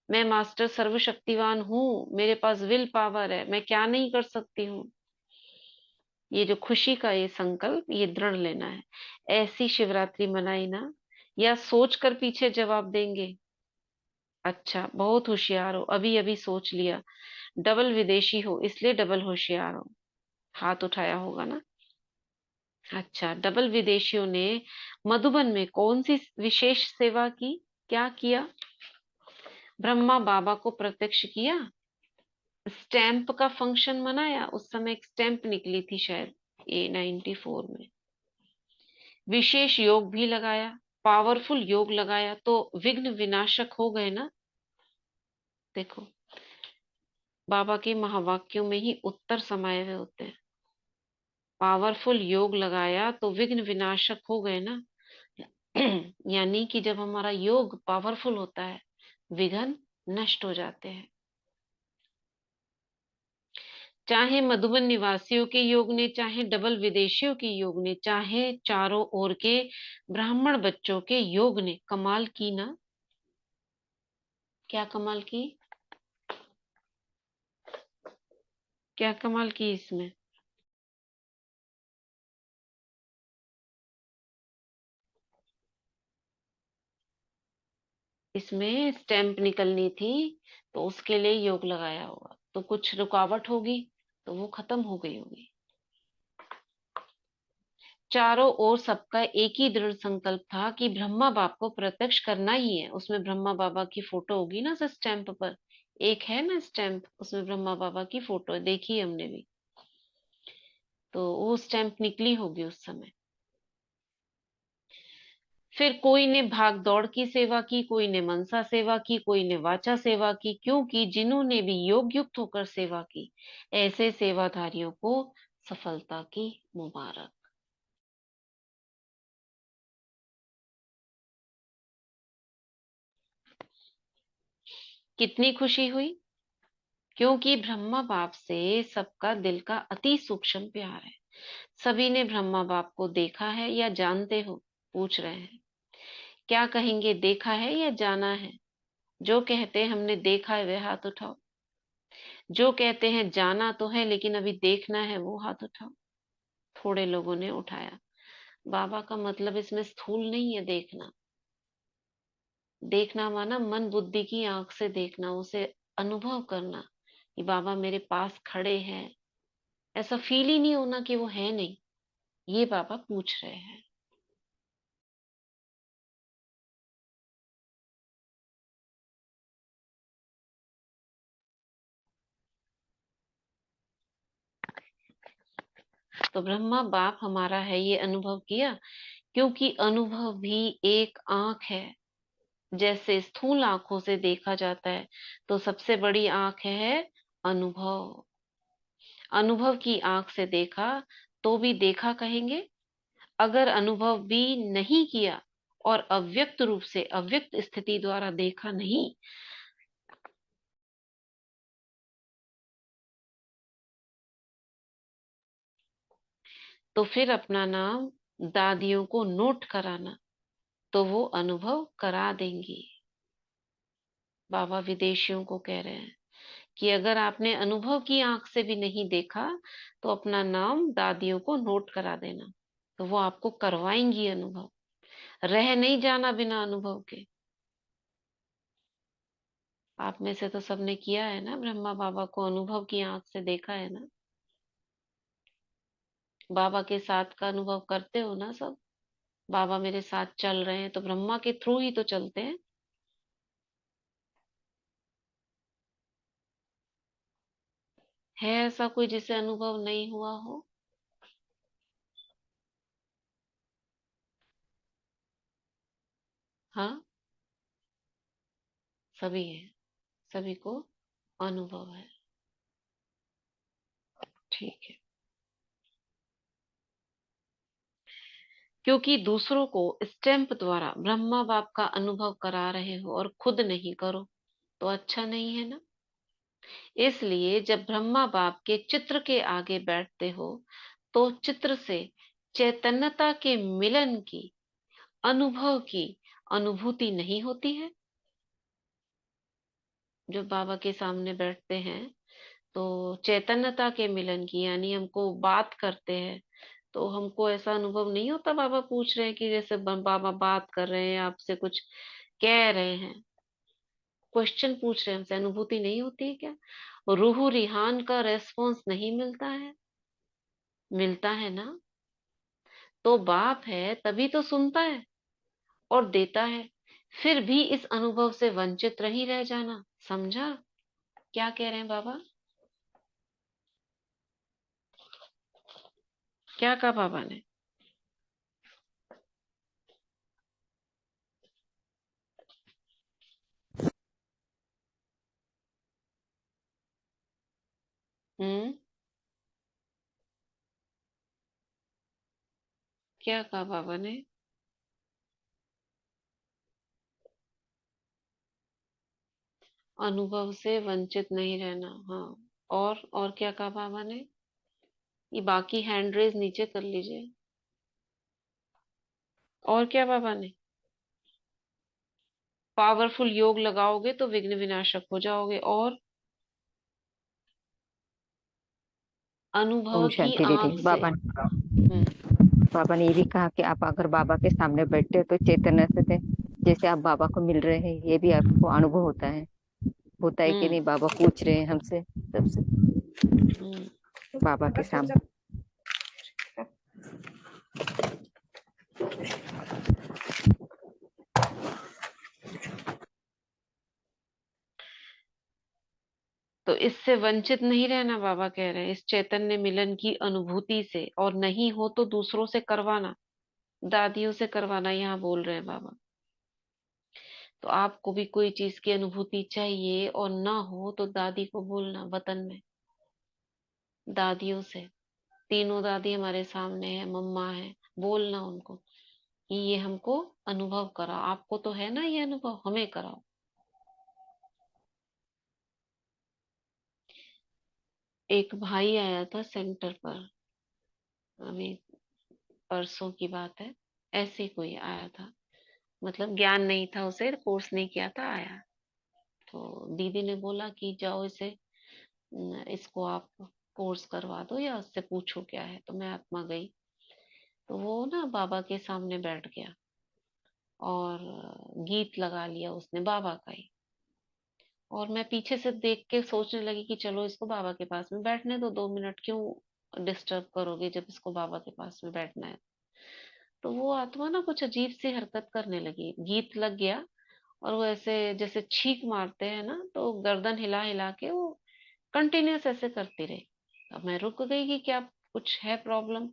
मैं मास्टर सर्वशक्तिवान हूँ, मेरे पास विल पावर है, मैं क्या नहीं कर सकती हूँ। ये जो खुशी का ये संकल्प, ये दृढ़ लेना है। ऐसी शिवरात्रि मनाई ना, या सोच कर पीछे जवाब देंगे? अच्छा, बहुत होशियार हो, अभी अभी सोच लिया। डबल विदेशी हो इसलिए डबल होशियार हो। हाथ उठाया होगा ना। अच्छा, डबल विदेशियों ने मधुबन में कौन सी विशेष सेवा की? क्या किया? ब्रह्मा बाबा को प्रत्यक्ष किया, स्टैंप का फंक्शन मनाया। उस समय एक स्टैंप निकली थी शायद A94 में। विशेष योग भी लगाया, पावरफुल योग लगाया, तो विघ्न विनाशक हो गए ना। देखो, बाबा के महावाक्यों में ही उत्तर समाये हुए होते हैं। पावरफुल योग लगाया तो विघ्न विनाशक हो गए ना। यानी कि जब हमारा योग पावरफुल होता है, विघ्न नष्ट हो जाते हैं। चाहे मधुबन निवासियों के योग ने, चाहे डबल विदेशियों के योग ने, चाहे चारों ओर के ब्राह्मण बच्चों के योग ने कमाल की ना। क्या कमाल की? क्या कमाल की इसमें? इसमें स्टैंप निकलनी थी, तो उसके लिए योग लगाया होगा, तो कुछ रुकावट होगी, तो वो खत्म हो गई होगी। चारों ओर सबका एक ही दृढ़ संकल्प था कि ब्रह्मा बाप को प्रत्यक्ष करना ही है। उसमें ब्रह्मा बाबा की फोटो होगी ना सर स्टैंप पर। एक है ना स्टैंप, उसमें ब्रह्मा बाबा की फोटो है, देखी है हमने भी। तो वो स्टैंप निकली होगी उस समय। फिर कोई ने भाग दौड़ की सेवा की, कोई ने मनसा सेवा की, कोई ने वाचा सेवा की, क्योंकि जिन्होंने भी योग युक्त होकर सेवा की, ऐसे सेवाधारियों को सफलता की मुबारक। कितनी खुशी हुई, क्योंकि ब्रह्मा बाप से सबका दिल का अति सूक्ष्म प्यार है। सभी ने ब्रह्मा बाप को देखा है या जानते हो? पूछ रहे हैं। क्या कहेंगे, देखा है या जाना है? जो कहते हैं हमने देखा है वे हाथ उठाओ। जो कहते हैं जाना तो है लेकिन अभी देखना है, वो हाथ उठाओ। थोड़े लोगों ने उठाया। बाबा का मतलब इसमें स्थूल नहीं है देखना। देखना माना मन बुद्धि की आंख से देखना, उसे अनुभव करना कि बाबा मेरे पास खड़े हैं। ऐसा फील ही नहीं होना कि वो है नहीं। ये बाबा पूछ रहे हैं। तो ब्रह्मा बाप हमारा है, ये अनुभव किया। क्योंकि अनुभव भी एक आंख है। जैसे स्थूल आंखों से देखा जाता है, तो सबसे बड़ी आंख है अनुभव। अनुभव की आंख से देखा तो भी देखा कहेंगे। अगर अनुभव भी नहीं किया और अव्यक्त रूप से, अव्यक्त स्थिति द्वारा देखा नहीं, तो फिर अपना नाम दादियों को नोट कराना, तो वो अनुभव करा देंगी। बाबा विदेशियों को कह रहे हैं कि अगर आपने अनुभव की आंख से भी नहीं देखा, तो अपना नाम दादियों को नोट करा देना, तो वो आपको करवाएंगी अनुभव। रह नहीं जाना बिना अनुभव के। आप में से तो सबने किया है ना, ब्रह्मा बाबा को अनुभव की आंख से देखा है ना। बाबा के साथ का अनुभव करते हो ना सब? बाबा मेरे साथ चल रहे हैं, तो ब्रह्मा के थ्रू ही तो चलते हैं। है ऐसा कोई जिसे अनुभव नहीं हुआ हो? हाँ, सभी है, सभी को अनुभव है। ठीक है। क्योंकि दूसरों को स्टैंप द्वारा ब्रह्मा बाप का अनुभव करा रहे हो और खुद नहीं करो तो अच्छा नहीं है ना। इसलिए जब ब्रह्मा बाप के चित्र के आगे बैठते हो तो चित्र से चैतन्यता के मिलन की, अनुभव की अनुभूति नहीं होती है। जब बाबा के सामने बैठते हैं तो चैतन्यता के मिलन की, यानी हमको बात करते हैं तो हमको ऐसा अनुभव नहीं होता बाबा पूछ रहे हैं कि जैसे बाबा बात कर रहे हैं आपसे, कुछ कह रहे हैं, क्वेश्चन पूछ रहे हैं हमसे, अनुभूति नहीं होती है क्या? रूह रिहान का रेस्पॉन्स नहीं मिलता है? मिलता है ना। तो बाप है तभी तो सुनता है और देता है। फिर भी इस अनुभव से वंचित नहीं रह जाना। समझा क्या कह रहे हैं बाबा? क्या कहा बाबा ने? हम्म, क्या कहा बाबा ने? अनुभव से वंचित नहीं रहना। हाँ, और क्या कहा बाबा ने? ये बाकी हैंड रेज नीचे कर लीजिए। और क्या बाबा ने? पावरफुल योग लगाओगे तो विघ्न विनाशक हो जाओगे। और ओम अनुभव की शांति दीदी। आंख से। हम्म। बाबा ने ये भी कहा कि आप अगर बाबा के सामने बैठते हो तो चैतन्य से जैसे आप बाबा को मिल रहे हैं, ये भी आपको अनुभव होता है कि हम्म। नहीं? बाबा पूछ रहे हैं हमसे सबसे, हम्म। बाबा के सामने। तो इससे वंचित नहीं रहना बाबा कह रहे हैं, इस चैतन्य मिलन की अनुभूति से। और नहीं हो तो दूसरों से करवाना, दादियों से करवाना, यहाँ बोल रहे हैं बाबा। तो आपको भी कोई चीज की अनुभूति चाहिए और ना हो तो दादी को बोलना, वतन में दादियों से। तीनों दादी हमारे सामने है, मम्मा है, बोलना उनको कि ये हमको अनुभव करा, आपको तो है ना ये अनुभव, हमें कराओ। एक भाई आया था सेंटर पर, अभी परसों की बात है। ऐसे ही कोई आया था, मतलब ज्ञान नहीं था उसे, कोर्स नहीं किया था, आया। तो दीदी ने बोला कि जाओ इसे, इसको आप कोर्स करवा दो या उससे पूछो क्या है। तो मैं आत्मा गई, तो वो ना बाबा के सामने बैठ गया और गीत लगा लिया उसने बाबा का ही। और मैं पीछे से देख के सोचने लगी कि चलो इसको बाबा के पास में बैठने दो, 2 मिनट क्यों डिस्टर्ब करोगे जब इसको बाबा के पास में बैठना है। तो वो आत्मा ना कुछ अजीब सी हरकत करने लगी, गीत लग गया और वो ऐसे जैसे छींक मारते हैं ना, तो गर्दन हिला हिला के वो कंटिन्यूअस ऐसे करती रही। अब मैं रुक गई कि क्या कुछ है प्रॉब्लम।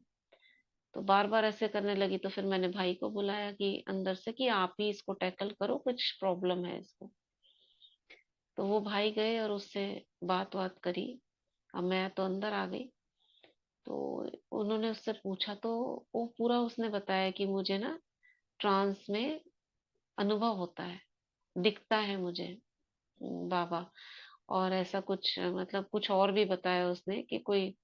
तो बार बार ऐसे करने लगी, तो फिर मैंने भाई को बुलाया कि अंदर से कि आप ही इसको टैकल करो, कुछ प्रॉब्लम है इसको। तो वो भाई गए और उससे बात बात करी। अब मैं तो अंदर आ गई, तो उन्होंने उससे पूछा तो वो पूरा उसने बताया कि मुझे ना ट्रांस में अनुभव होता है, दिखता है मुझे बाबा। और ऐसा कुछ मतलब कुछ और भी बताया उसने कि कोई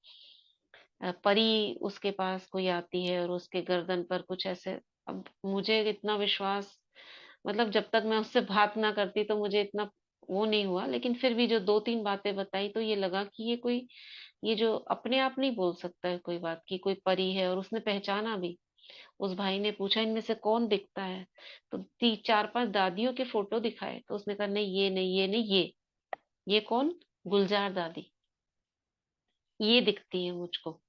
परी उसके पास कोई आती है और उसके गर्दन पर कुछ ऐसे। अब मुझे इतना विश्वास, मतलब जब तक मैं उससे बात ना करती तो मुझे इतना वो नहीं हुआ, लेकिन फिर भी जो 2-3 बातें बताई तो ये लगा कि ये कोई, ये जो अपने आप नहीं बोल सकता है कोई बात कि कोई परी है। और उसने पहचाना भी। उस भाई ने पूछा इनमें से कौन दिखता है, तो 3-4-5 दादियों के फोटो दिखाए, तो उसने कहा नहीं ये नहीं, ये नहीं, ये कौन? गुलजार दादी, ये दिखती है मुझको।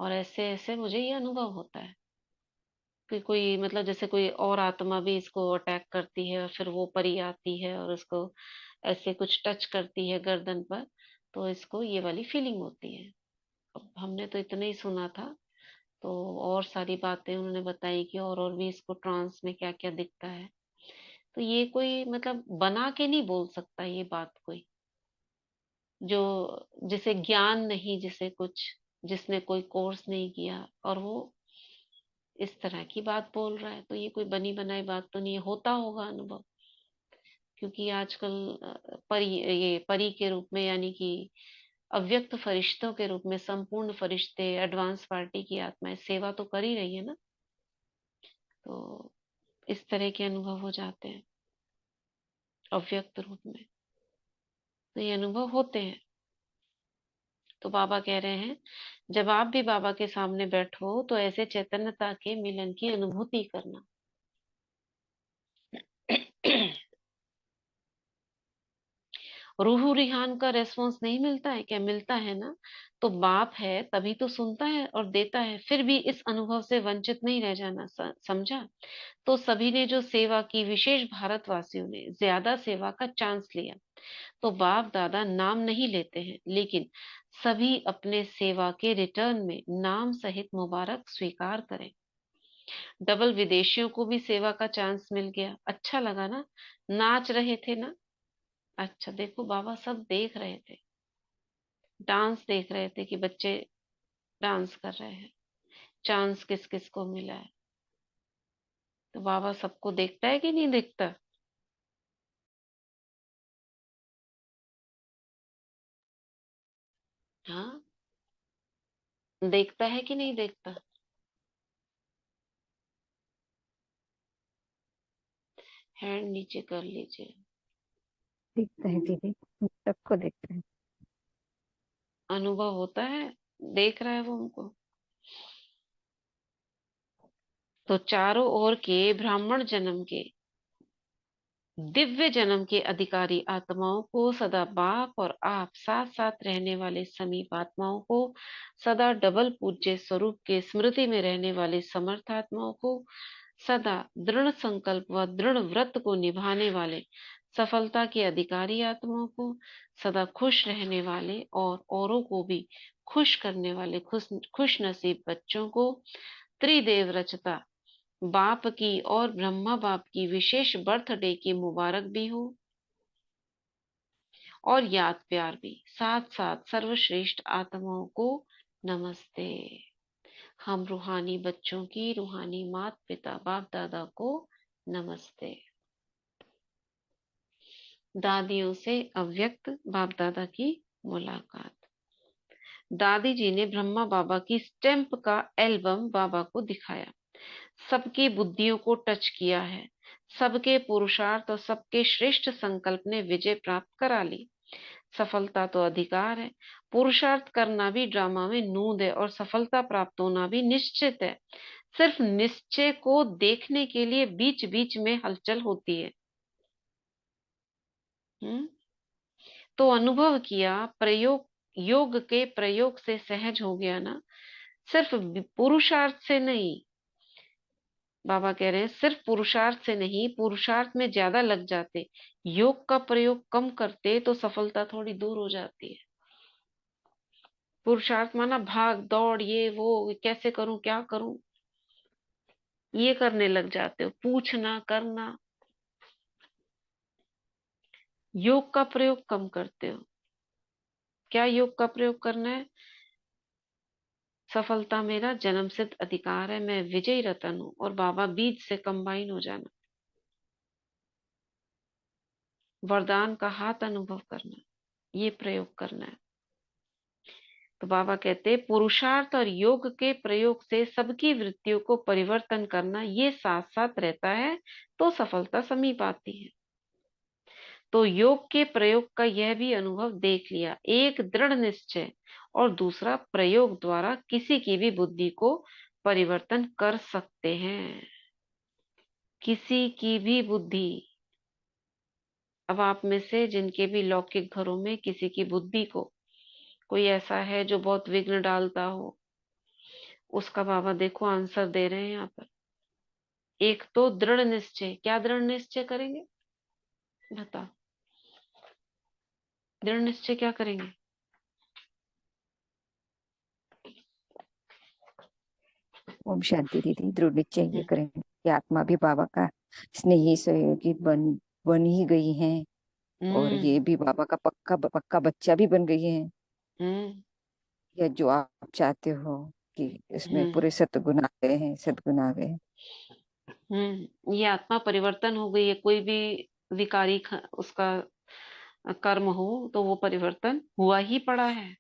और ऐसे ऐसे मुझे ये अनुभव होता है कि कोई मतलब जैसे कोई और आत्मा भी इसको अटैक करती है और फिर वो परी आती है और उसको ऐसे कुछ टच करती है गर्दन पर, तो इसको ये वाली फीलिंग होती है। अब हमने तो इतना ही सुना था, तो और सारी बातें उन्होंने बताई कि और भी इसको ट्रांस में क्या क्या दिखता है। तो ये कोई मतलब बना के नहीं बोल सकता ये बात कोई, जो जिसे ज्ञान नहीं, जिसे कुछ, जिसने कोई कोर्स नहीं किया और वो इस तरह की बात बोल रहा है, तो ये कोई बनी बनाई बात तो नहीं है, होता होगा अनुभव। क्योंकि आजकल परी, ये परी के रूप में यानी कि अव्यक्त फरिश्तों के रूप में संपूर्ण फरिश्ते, एडवांस पार्टी की आत्माएं सेवा तो कर ही रही है ना, तो इस तरह के अनुभव हो जाते हैं अव्यक्त रूप में, तो ये अनुभव होते हैं। तो बाबा कह रहे हैं जब आप भी बाबा के सामने बैठो तो ऐसे चैतन्यता के मिलन की अनुभूति करना। रूह रिहान का रेस्पॉन्स नहीं मिलता है क्या? मिलता है ना। तो बाप है तभी तो सुनता है और देता है, फिर भी इस अनुभव से वंचित नहीं रह जाना, समझा? तो सभी ने जो सेवा की, विशेष भारतवासियों ने ज्यादा सेवा का चांस लिया, तो बाप दादा नाम नहीं लेते हैं, लेकिन सभी अपने सेवा के रिटर्न में नाम सहित मुबारक स्वीकार करें। डबल विदेशियों को भी सेवा का चांस मिल गया, अच्छा लगा ना? नाच रहे थे ना? अच्छा देखो बाबा सब देख रहे थे, डांस देख रहे थे कि बच्चे डांस कर रहे हैं, चांस किस किस को मिला है। तो बाबा सबको देखता है कि नहीं देखता? हाँ, देखता है कि नहीं देखता? हैंड नीचे कर लीजिए। दिखता है दीदी, सबको दिखता है। अनुभव होता है, देख रहा है वो हमको। तो चारों ओर के ब्राह्मण जन्म के, दिव्य जन्म के अधिकारी आत्माओं को सदा बाप और आप साथ साथ रहने वाले समीप आत्माओं को, सदा डबल पूज्य स्वरूप के स्मृति में रहने वाले समर्थ आत्माओं को, सदा दृढ़ संकल्प व दृढ़ व्रत को निभाने वाले सफलता के अधिकारी आत्माओं को, सदा खुश रहने वाले और औरों को भी खुश करने वाले खुश नसीब बच्चों को, त्रिदेव रचता बाप की और ब्रह्मा बाप की विशेष बर्थडे की मुबारक भी हो, और याद प्यार भी। साथ साथ सर्वश्रेष्ठ आत्माओं को नमस्ते। हम रूहानी बच्चों की रूहानी माता पिता बाप दादा को नमस्ते। दादियों से अव्यक्त बाप दादा की मुलाकात। दादी जी ने ब्रह्मा बाबा की स्टैंप का एल्बम बाबा को दिखाया। सबकी बुद्धियों को टच किया है, सबके पुरुषार्थ और सबके श्रेष्ठ संकल्प ने विजय प्राप्त करा ली। सफलता तो अधिकार है, पुरुषार्थ करना भी ड्रामा में नूंद है, और सफलता प्राप्त होना भी निश्चित है। सिर्फ निश्चय को देखने के लिए बीच बीच में हलचल होती है। तो अनुभव किया, प्रयोग, योग के प्रयोग से सहज हो गया ना। सिर्फ पुरुषार्थ से नहीं, बाबा कह रहे हैं सिर्फ पुरुषार्थ से नहीं, पुरुषार्थ में ज्यादा लग जाते, योग का प्रयोग कम करते तो सफलता थोड़ी दूर हो जाती है। पुरुषार्थ माना भाग दौड़, ये वो कैसे करूं क्या करूं, ये करने लग जाते हो, पूछना करना, योग का प्रयोग कम करते हो। क्या योग का प्रयोग करना है? सफलता मेरा जन्म सिद्ध अधिकार है, मैं विजयी रतन हूं, और बाबा बीज से कंबाइन हो जाना, वरदान का हाथ अनुभव करना, ये प्रयोग करना है। तो बाबा कहते हैं पुरुषार्थ और योग के प्रयोग से सबकी वृत्तियों को परिवर्तन करना, ये साथ साथ रहता है तो सफलता समीप आती है। तो योग के प्रयोग का यह भी अनुभव देख लिया, एक दृढ़ निश्चय और दूसरा प्रयोग द्वारा किसी की भी बुद्धि को परिवर्तन कर सकते हैं, किसी की भी बुद्धि। अब आप में से जिनके भी लौकिक घरों में किसी की बुद्धि को कोई ऐसा है जो बहुत विघ्न डालता हो, उसका बाबा देखो आंसर दे रहे हैं यहाँ पर। एक तो दृढ़ निश्चय, क्या दृढ़ निश्चय करेंगे बता, दृढ़ निश्चय क्या करेंगे? ओम शांति दीदी। दृढ़ निश्चय ये हम्म करेंगे कि आत्मा भी बाबा का स्नेही सहयोगी बन ही गई है, और हम्म ये भी बाबा का पक्का पक्का बच्चा भी बन गई है। हम्म या जो आप चाहते हो कि इसमें हम्म पूरे सद्गुण आ गए हैं, सद्गुण आ गए हैं। ये आत्मा परिवर्तन हो गई है। कोई भी विकारी उसका कर्म हो तो वो परिवर्तन हुआ ही पड़ा है।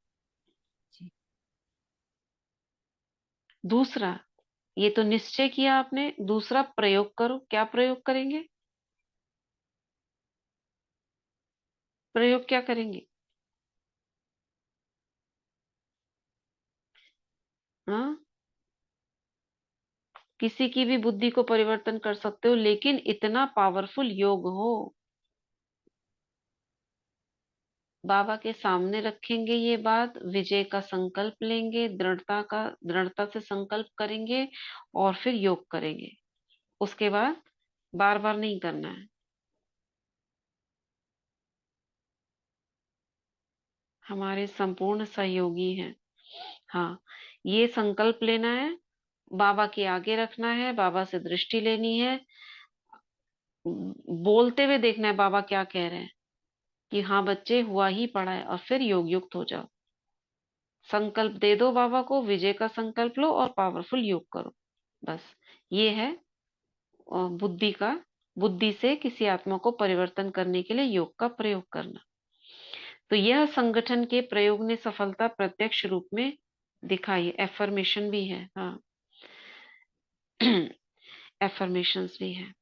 जी। दूसरा, ये तो निश्चय किया आपने, दूसरा प्रयोग करो। क्या प्रयोग करेंगे? प्रयोग क्या करेंगे? हाँ, किसी की भी बुद्धि को परिवर्तन कर सकते हो, लेकिन इतना पावरफुल योग हो। बाबा के सामने रखेंगे ये बात, विजय का संकल्प लेंगे, दृढ़ता से संकल्प करेंगे और फिर योग करेंगे। उसके बाद बार बार नहीं करना है। हमारे संपूर्ण सहयोगी हैं। हाँ, ये संकल्प लेना है, बाबा के आगे रखना है, बाबा से दृष्टि लेनी है, बोलते हुए देखना है बाबा क्या कह रहे हैं कि हाँ बच्चे हुआ ही पड़ा है, और फिर योग युक्त हो जाओ। संकल्प दे दो बाबा को, विजय का संकल्प लो और पावरफुल योग करो। बस ये है बुद्धि का, बुद्धि से किसी आत्मा को परिवर्तन करने के लिए योग का प्रयोग करना। तो यह संगठन के प्रयोग ने सफलता प्रत्यक्ष रूप में दिखाई। एफर्मेशन भी है, हाँ एफर्मेशंस भी है।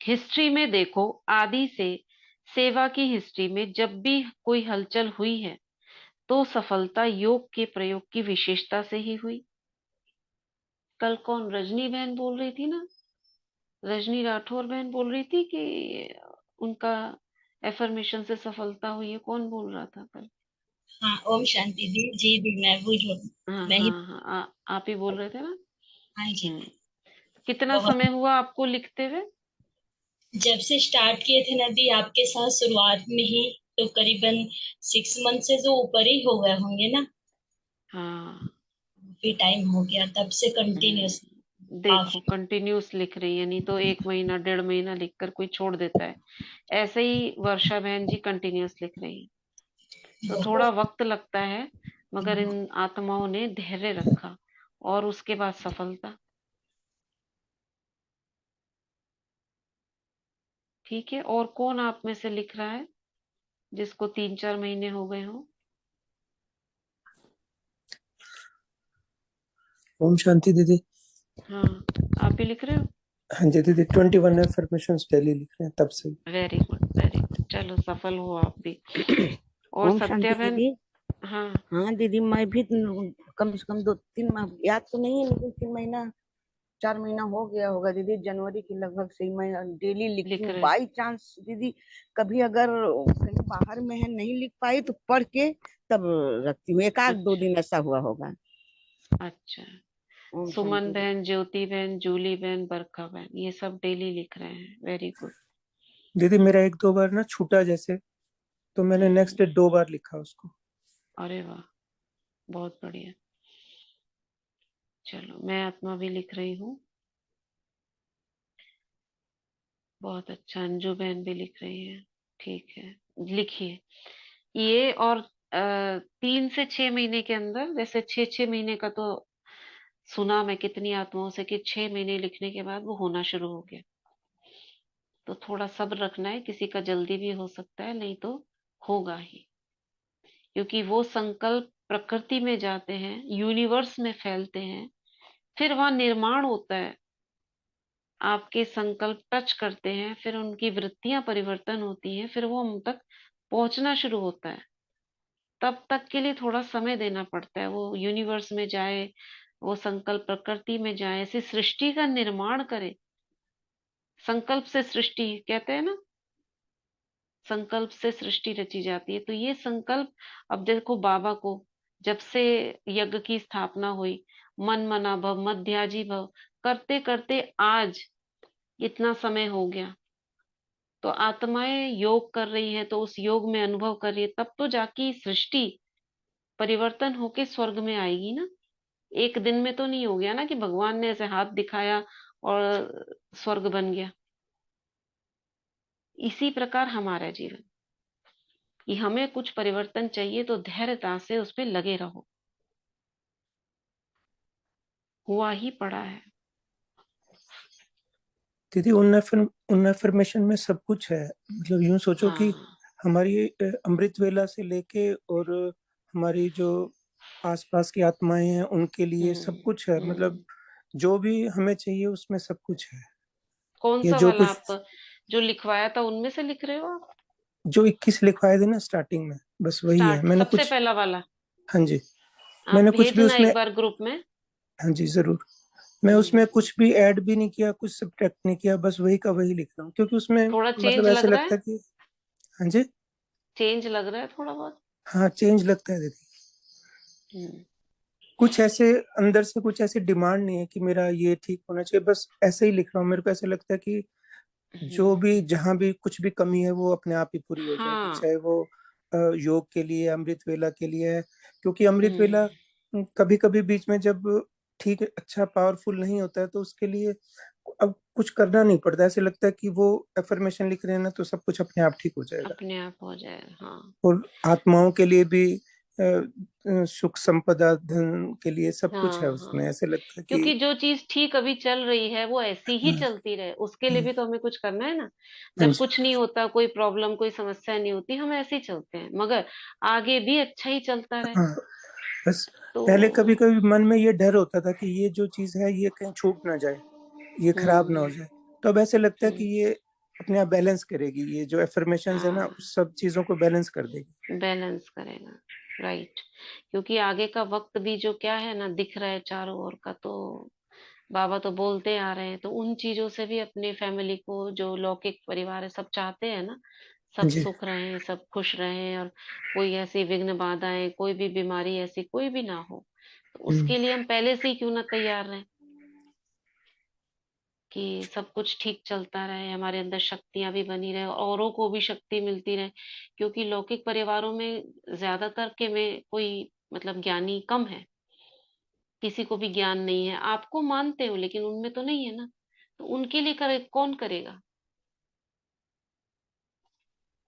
हिस्ट्री में देखो, आदि से सेवा की हिस्ट्री में जब भी कोई हलचल हुई है तो सफलता योग के प्रयोग की विशेषता से ही हुई। कल कौन, रजनी बहन बोल रही थी ना, रजनी राठौर बहन बोल रही थी कि उनका एफर्मेशन से सफलता हुई है। कौन बोल रहा था कल? हाँ, ओम शांति दी जी भी मैं हाँ मैं ही। हाँ हाँ आप ही बोल रहे थे ना। हाँ जी। हम्म कितना बहुत, समय हुआ आपको लिखते हुए? जब से स्टार्ट किए थे ना दी आपके साथ शुरुआत में ही, तो करीबन 6 मंथ से जो ऊपर ही हो गए होंगे ना। हाँ। भी टाइम हो गया तब से कंटिन्यूस। देखो कंटिन्यूस लिख रही है, नहीं तो 1 महीना 1.5 महीना लिखकर कोई छोड़ देता है। ऐसे ही वर्षा बहन जी कंटिन्यूस लिख रही है, तो थोड़ा बहुत वक्त लगता है, मगर इन आत्माओं ने धैर्य रखा और उसके बाद सफलता। ठीक है, और कौन आप में से लिख रहा है जिसको 3-4 महीने हो गए हो? ओम शांति दीदी। हाँ, आप भी लिख रहे हो? हाँ जी दीदी, 21 एफर्मेशंस डेली लिख रहे हैं तब से। वेरी गुड वेरी गुड, चलो सफल हो आप भी। और ओम शांति सत्या बहन? दीदी। हाँ हाँ दीदी, मैं भी कम से कम 2-3 माह, याद तो नहीं है लेकिन 3 महीना 4 महीना हो गया होगा दीदी। जनवरी की लगभग से ही मैं डेली लिखती लिख हूँ। रहे हैं। बाई चांस दीदी कभी अगर कहीं बाहर में है नहीं लिख पाई तो पढ़ के तब रखती हूँ। एक आध दो अच्छा दिन ऐसा हुआ होगा। अच्छा। ओम सुमन शांति दीदी। बहन, ज्योति बहन, जूली बहन, बरखा बहन, ये सब डेली लिख रहे हैं। Very good. दीदी मेरा 1-2 बार ना छूटा जैसे, तो मैंने नेक्स्ट डे 2 बार लिखा उसको। अरे वाह, बहुत बढ़िया। चलो मैं आत्मा भी लिख रही हूँ। बहुत अच्छा, अंजू बहन भी लिख रही है। ठीक है, लिखिए ये। और 3 से 6 महीने के अंदर, जैसे 6-6 महीने का तो सुना मैं कितनी आत्माओं से कि 6 महीने लिखने के बाद वो होना शुरू हो गया। तो थोड़ा सब्र रखना है, किसी का जल्दी भी हो सकता है, नहीं तो होगा ही, क्योंकि वो संकल्प प्रकृति में जाते हैं, यूनिवर्स में फैलते हैं, फिर वहां निर्माण होता है। आपके संकल्प टच करते हैं, फिर उनकी वृत्तियां परिवर्तन होती हैं, फिर वो हम तक पहुंचना शुरू होता है। तब तक के लिए थोड़ा समय देना पड़ता है, वो यूनिवर्स में जाए, वो संकल्प प्रकृति में जाए, ऐसी सृष्टि का निर्माण करे। संकल्प से सृष्टि कहते हैं ना, संकल्प से सृष्टि रची जाती है। तो ये संकल्प, अब देखो बाबा को जब से यज्ञ की स्थापना हुई, मन मना भव, मध्याजी भव, करते करते आज इतना समय हो गया। तो आत्माएं योग कर रही है, तो उस योग में अनुभव कर रही है, तब तो जाके सृष्टि परिवर्तन होके स्वर्ग में आएगी ना। एक दिन में तो नहीं हो गया ना कि भगवान ने ऐसे हाथ दिखाया और स्वर्ग बन गया। इसी प्रकार हमारा जीवन, कि हमें कुछ परिवर्तन चाहिए तो धैर्यता से उस पे लगे रहो। हुआ ही पड़ा है। दीदी उन अफर्मेशन में सब कुछ है। मतलब यूं सोचो कि हाँ। हमारी अमृत वेला से लेके और हमारी जो आसपास की आत्माएं हैं उनके लिए सब कुछ है। मतलब जो भी हमें चाहिए उसमें सब कुछ है। कौन ये सा जो वाला कुछ आप जो लिखवाया था उनमें से लिख रहे हो आप? जो 21 लिखवाए थे ना स्टार्टिंग में, बस वही है। स्टार्ट मैंने सबसे कुछ, पहला वाला हाँ जी, आप मैंने कुछ भी भेजना उसमें, एक बार ग्रुप में। हाँ जी जरूर। मैं उसमें कुछ भी ऐड भी नहीं किया, कुछ सब्ट्रैक्ट नहीं किया, बस वही का वही लिख रहा हूँ, क्योंकि उसमें थोड़ा मतलब चेंज लग ऐसे रहा लगता है? है कि, हाँ जी, चेंज लग रहा है थोड़ा बहुत? हाँ चेंज लगता है दीदी। हम्म। कुछ ऐसे अंदर से कुछ ऐसी डिमांड नहीं है कि मेरा ये ठीक होना चाहिए, बस ऐसे ही लिख रहा हूँ। मेरे को ऐसा लगता है कि जो भी जहां भी कुछ भी कमी है वो अपने आप ही पूरी हो जाएगी, हाँ। चाहे वो योग के लिए, अमृत वेला के लिए है। क्योंकि अमृत वेला कभी कभी बीच में जब ठीक अच्छा पावरफुल नहीं होता है तो उसके लिए अब कुछ करना नहीं पड़ता। ऐसे लगता है कि वो एफर्मेशन लिख रहे हैं ना तो सब कुछ अपने आप ठीक हो जाएगा। अपने आप हो जाएगा। हाँ। और आत्माओं के लिए भी सुख संपदा धन के लिए सब कुछ है हाँ। उसमें। हाँ, ऐसे लगता है क्योंकि कि जो चीज ठीक अभी चल रही है वो ऐसी ही हाँ, चलती रहे, उसके लिए हाँ, भी तो हमें कुछ करना है ना। हाँ जब जी, कुछ नहीं होता, कोई प्रॉब्लम कोई समस्या नहीं होती, हम ऐसे ही चलते हैं, मगर आगे भी अच्छा ही चलता रहे। हाँ। बस तो पहले कभी कभी मन में ये डर होता था कि ये जो चीज है ये कहीं छूट ना जाए, ये खराब ना हो हम्म। जाए। तो अब ऐसे लगता है कि हम्म। ये अपने आप बैलेंस करेगी। ये जो एफर्मेशंस है ना हाँ, सब चीजों को बैलेंस कर देगी। बैलेंस करेगा। राइट। क्योंकि आगे का वक्त भी जो क्या है ना, दिख रहा है चारों ओर का, तो बाबा तो बोलते आ रहे हैं, तो उन चीजों से भी अपनी फैमिली को, जो लौकिक परिवार है, सब चाहते हैं ना हाँ सब जी। सुख रहे, सब खुश रहे, और कोई ऐसी विघ्न बाधाएं, कोई भी बीमारी ऐसी कोई भी ना हो। तो हम्म, उसके लिए हम पहले से ही क्यों ना तैयार रहें कि सब कुछ ठीक चलता रहे, हमारे अंदर शक्तियां भी बनी रहे और औरों को भी शक्ति मिलती रहे। क्योंकि लौकिक परिवारों में ज्यादातर के में कोई मतलब ज्ञानी कम है, किसी को भी ज्ञान नहीं है। आपको मानते हो लेकिन उनमें तो नहीं है ना, तो उनके लिए कौन करेगा?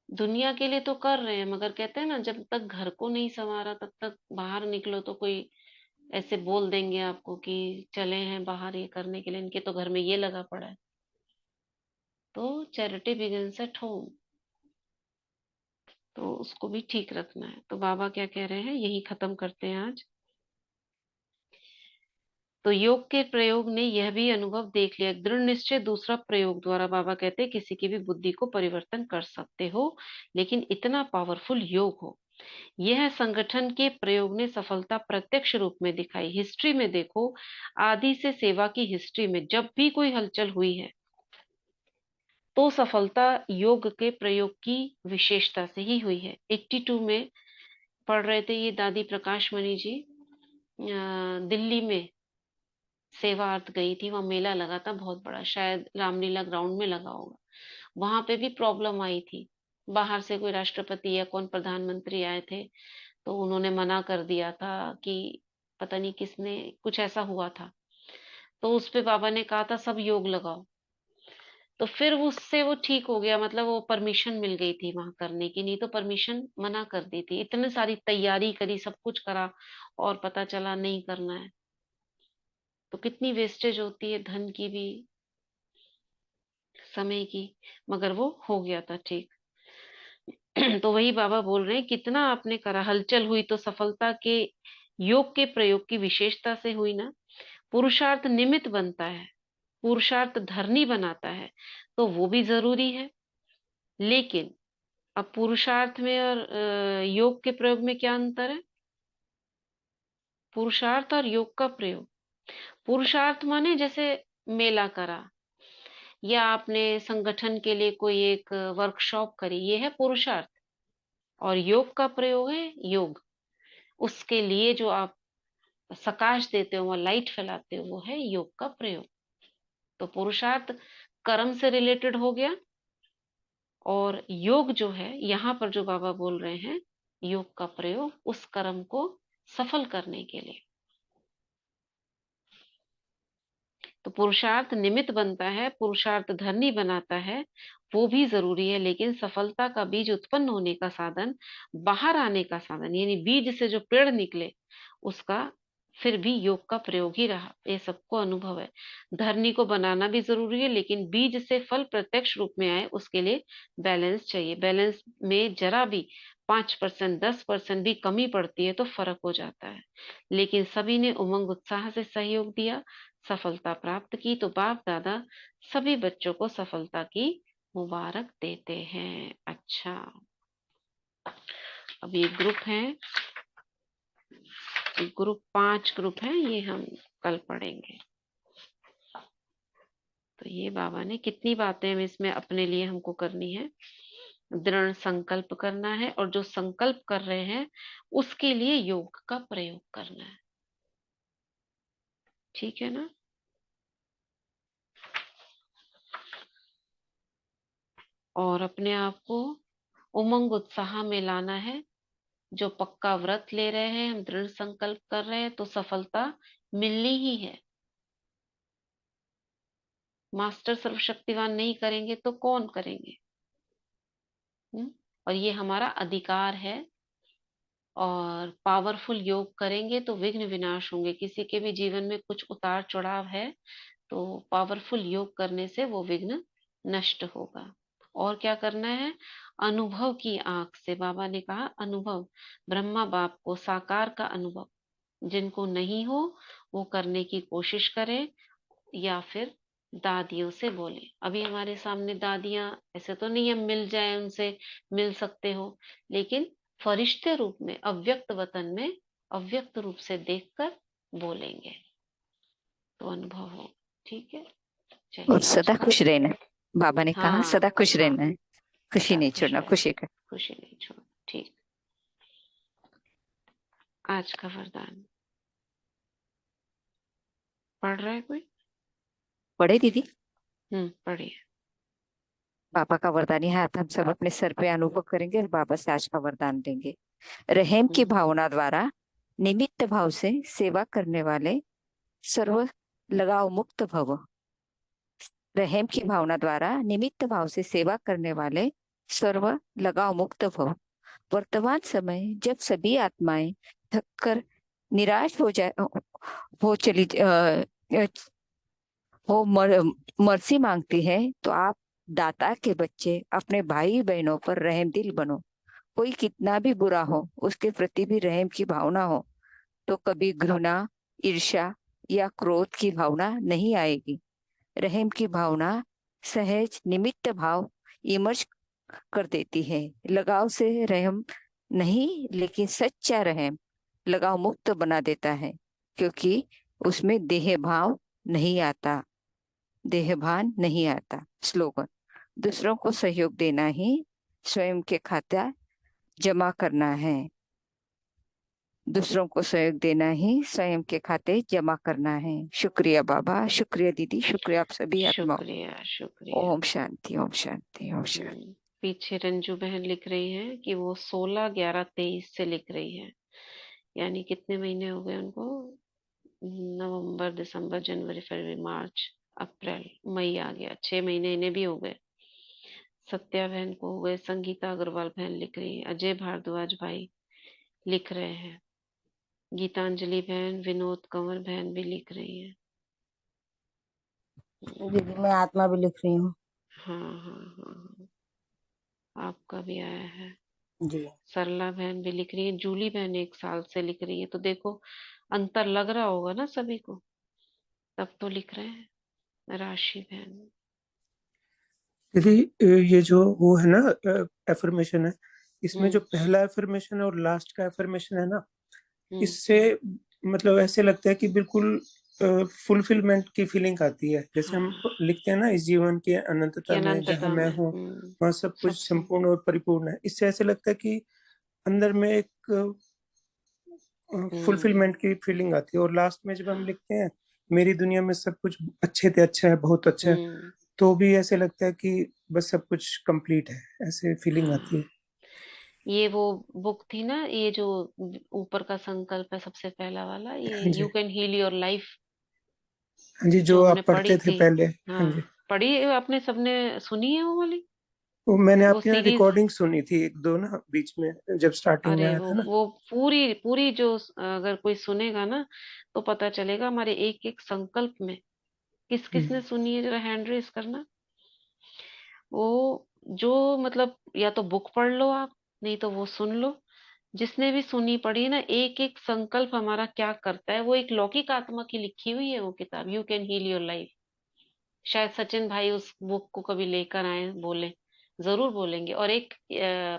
दुनिया के लिए तो कर रहे हैं, मगर कहते हैं ना, जब तक घर को नहीं संवारा तब तक बाहर निकलो तो कोई ऐसे बोल देंगे आपको कि चले हैं बाहर ये करने के लिए, इनके तो घर में ये लगा पड़ा है। तो चैरिटी बिगिंस एट होम, तो उसको भी ठीक रखना है। तो बाबा क्या कह रहे हैं, यही खत्म करते हैं आज। तो योग के प्रयोग ने यह भी अनुभव देख लिया, दृढ़ निश्चय दूसरा प्रयोग द्वारा बाबा कहते हैं किसी की भी बुद्धि को परिवर्तन कर सकते हो, लेकिन इतना पावरफुल योग हो। यह संगठन के प्रयोग ने सफलता प्रत्यक्ष रूप में दिखाई। हिस्ट्री में देखो, आदि से सेवा की हिस्ट्री में जब भी कोई हलचल हुई है तो सफलता योग के प्रयोग की विशेषता से ही हुई है। 82 में पढ़ रहे थे ये दादी प्रकाश मणि जी, दिल्ली में सेवार्थ गई थी, वहां मेला लगा था बहुत बड़ा, शायद रामलीला ग्राउंड में लगा होगा। वहां पे भी प्रॉब्लम आई थी, बाहर से कोई राष्ट्रपति या कौन प्रधानमंत्री आए थे, तो उन्होंने मना कर दिया था कि पता नहीं किसने, कुछ ऐसा हुआ था। तो उस पे बाबा ने कहा था सब योग लगाओ, तो फिर उससे वो ठीक हो गया, मतलब वो परमिशन मिल गई थी वहां करने की, नहीं तो परमिशन मना कर दी थी। इतने सारी तैयारी करी, सब कुछ करा, और पता चला नहीं करना है, तो कितनी वेस्टेज होती है, धन की भी, समय की। मगर वो हो गया था ठीक। तो वही बाबा बोल रहे हैं, कितना आपने करा, हलचल हुई तो सफलता के योग के प्रयोग की विशेषता से हुई ना। पुरुषार्थ निमित्त बनता है, पुरुषार्थ धरनी बनाता है, तो वो भी जरूरी है। लेकिन अब पुरुषार्थ में और योग के प्रयोग में क्या अंतर है? पुरुषार्थ और योग का प्रयोग, पुरुषार्थ माने जैसे मेला करा, या आपने संगठन के लिए कोई एक वर्कशॉप करी, ये है पुरुषार्थ। और योग का प्रयोग है योग, उसके लिए जो आप सकाश देते हो, वहां लाइट फैलाते हो, वो है योग का प्रयोग। तो पुरुषार्थ कर्म से रिलेटेड हो गया, और योग जो है यहाँ पर जो बाबा बोल रहे हैं, योग का प्रयोग उस कर्म को सफल करने के लिए। तो पुरुषार्थ निमित्त बनता है, पुरुषार्थ धरनी बनाता है, वो भी जरूरी है, लेकिन सफलता का बीज उत्पन्न होने का साधन, बाहर आने का साधन, यानी बीज से जो पेड़ निकले, उसका फिर भी योग का प्रयोग ही रहा। ये सबको अनुभव है। धरनी को बनाना भी जरूरी है, लेकिन बीज से फल प्रत्यक्ष रूप में आए, उसके लिए बैलेंस चाहिए। बैलेंस में जरा भी 5% 10% भी कमी पड़ती है तो फर्क हो जाता है। लेकिन सभी ने उमंग उत्साह से सहयोग दिया, सफलता प्राप्त की, तो बाप दादा सभी बच्चों को सफलता की मुबारक देते हैं। अच्छा, अब ये ग्रुप है, ग्रुप 5 ग्रुप है, ये हम कल पढ़ेंगे। तो ये बाबा ने कितनी बातें हम इसमें अपने लिए हमको करनी है, दृढ़ संकल्प करना है, और जो संकल्प कर रहे हैं उसके लिए योग का प्रयोग करना है। ठीक है ना? और अपने आप को उमंग उत्साह में लाना है। जो पक्का व्रत ले रहे हैं, हम दृढ़ संकल्प कर रहे हैं, तो सफलता मिलनी ही है। मास्टर सर्वशक्तिवान नहीं करेंगे तो कौन करेंगे? और ये हमारा अधिकार है। और पावरफुल योग करेंगे तो विघ्न विनाश होंगे। किसी के भी जीवन में कुछ उतार चढ़ाव है, तो पावरफुल योग करने से वो विघ्न नष्ट होगा। और क्या करना है? अनुभव की आंख से, बाबा ने कहा अनुभव, ब्रह्मा बाप को साकार का अनुभव जिनको नहीं हो वो करने की कोशिश करें, या फिर दादियों से बोले। अभी हमारे सामने दादियां, ऐसे तो नहीं हम मिल जाए उनसे, मिल सकते हो, लेकिन फरिश्ते रूप में, अव्यक्त वतन में अव्यक्त रूप से देखकर बोलेंगे तो अनुभव हो। ठीक है, और चलिए सदा खुश रहना, बाबा ने कहा हाँ सदा खुश हाँ, रहना है, खुशी नहीं छोड़ना, रहना, खुशी का। खुशी नहीं छोड़ना। ठीक, आज का वरदान पढ़ रहा है कोई? पढ़े दीदी? पढ़िए। बाबा का वरदान है, हम सब अपने सर पे अनुभव करेंगे और बाबा से आज का वरदान देंगे। रहम की भावना द्वारा निमित्त भाव से सेवा करने वाले सर्व लगाव मुक्त भव। रहम की भावना द्वारा निमित्त भाव से सेवा करने वाले सर्व लगाव मुक्त भव। वर्तमान समय जब सभी आत्माएं थककर निराश हो चली हो मर्सी मांगती है, तो आप दाता के बच्चे अपने भाई बहनों पर रहमदिल बनो। कोई कितना भी बुरा हो, उसके प्रति भी रहम की भावना हो, तो कभी घृणा, ईर्ष्या या क्रोध की भावना नहीं आएगी। रहम की भावना सहज निमित्त भाव इमर्ज कर देती है। लगाव से रहम नहीं, लेकिन सच्चा रहम लगाव मुक्त बना देता है, क्योंकि उसमें देह भाव नहीं आता, देहभान नहीं आता। स्लोगन: दूसरों को सहयोग देना ही स्वयं के खाता जमा करना है। दूसरों को सहयोग देना ही स्वयं के खाते जमा करना है। शुक्रिया बाबा, शुक्रिया दीदी, शुक्रिया आप सभी आत्माओं। शुक्रिया शुक्रिया। ओम शांति, ओम शांति, ओम शांति। पीछे रंजू बहन लिख रही है कि वो 16/11/23 से लिख रही है, यानी कितने महीने हो गए उनको? नवंबर, दिसंबर, जनवरी, फरवरी, मार्च, अप्रैल, मई आ गया, 6 महीने इन्हें भी हो गए। सत्या बहन को हो गए। संगीता अग्रवाल बहन लिख रही है। अजय भारद्वाज भाई लिख रहे हैं। गीतांजलि बहन, विनोद कंवर बहन भी लिख रही है। दीदी मैं आत्मा भी लिख रही हूँ। हाँ हाँ हाँ हाँ, आपका भी आया है। जी सरला बहन भी लिख रही है। जूली बहन 1 साल से लिख रही है। तो देखो अंतर लग रहा होगा ना सभी को, तब तो लिख रहे हैं। राशि बहन, यदि ये जो वो है ना एफर्मेशन है, इसमें जो हम्म पहला एफर्मेशन और लास्ट का एफर्मेशन है ना, हम्म इससे मतलब ऐसे लगता है कि बिल्कुल फुलफिलमेंट की फीलिंग आती है। जैसे हम हाँ, लिखते हैं ना, इस जीवन की कि अनंतता में जहाँ अनंतता मैं में हूँ वहाँ सब कुछ सब संपूर्ण और परिपूर्ण है। इससे ऐसे लगता है कि अंदर में एक फुलफिलमेंट की फीलिंग आती है। और लास्ट में जब हम लिखते हैं मेरी दुनिया में सब कुछ अच्छे से अच्छा है, बहुत अच्छा है, तो भी ऐसे लगता है कि बस सब कुछ कंप्लीट है, ऐसे फीलिंग आती है। ये वो बुक थी ना, ये जो ऊपर का संकल्प है सबसे पहला वाला, ये हाँ जी, you can heal your life, हाँ जी, जो जो हमने आप पढ़ी पढ़ते थे थी। पहले। हाँ हाँ, जी, पढ़ी आपने, सबने सुनी है वो वाली, वो मैंने वो आपके यहाँ सीरीज। रिकॉर्डिंग सुनी थी एक दो ना बीच में, जब स्टार्टिंग में अरे आया वो था ना। वो पूरी पूरी जो अगर कोई सुनेगा ना तो पता चलेगा हमारे एक एक संकल्प में। किस किस ने हम्म। सुनी है, जरा हैंड रेस करना। वो जो मतलब या तो बुक पढ़ लो आप, नहीं तो वो सुन लो। जिसने भी सुनी पढ़ी ना, एक एक संकल्प हमारा क्या करता है, वो एक लौकिक आत्मा की लिखी हुई है वो किताब, you can heal your life. शायद सचिन भाई उस बुक को कभी लेकर आए, बोले, जरूर बोलेंगे। और एक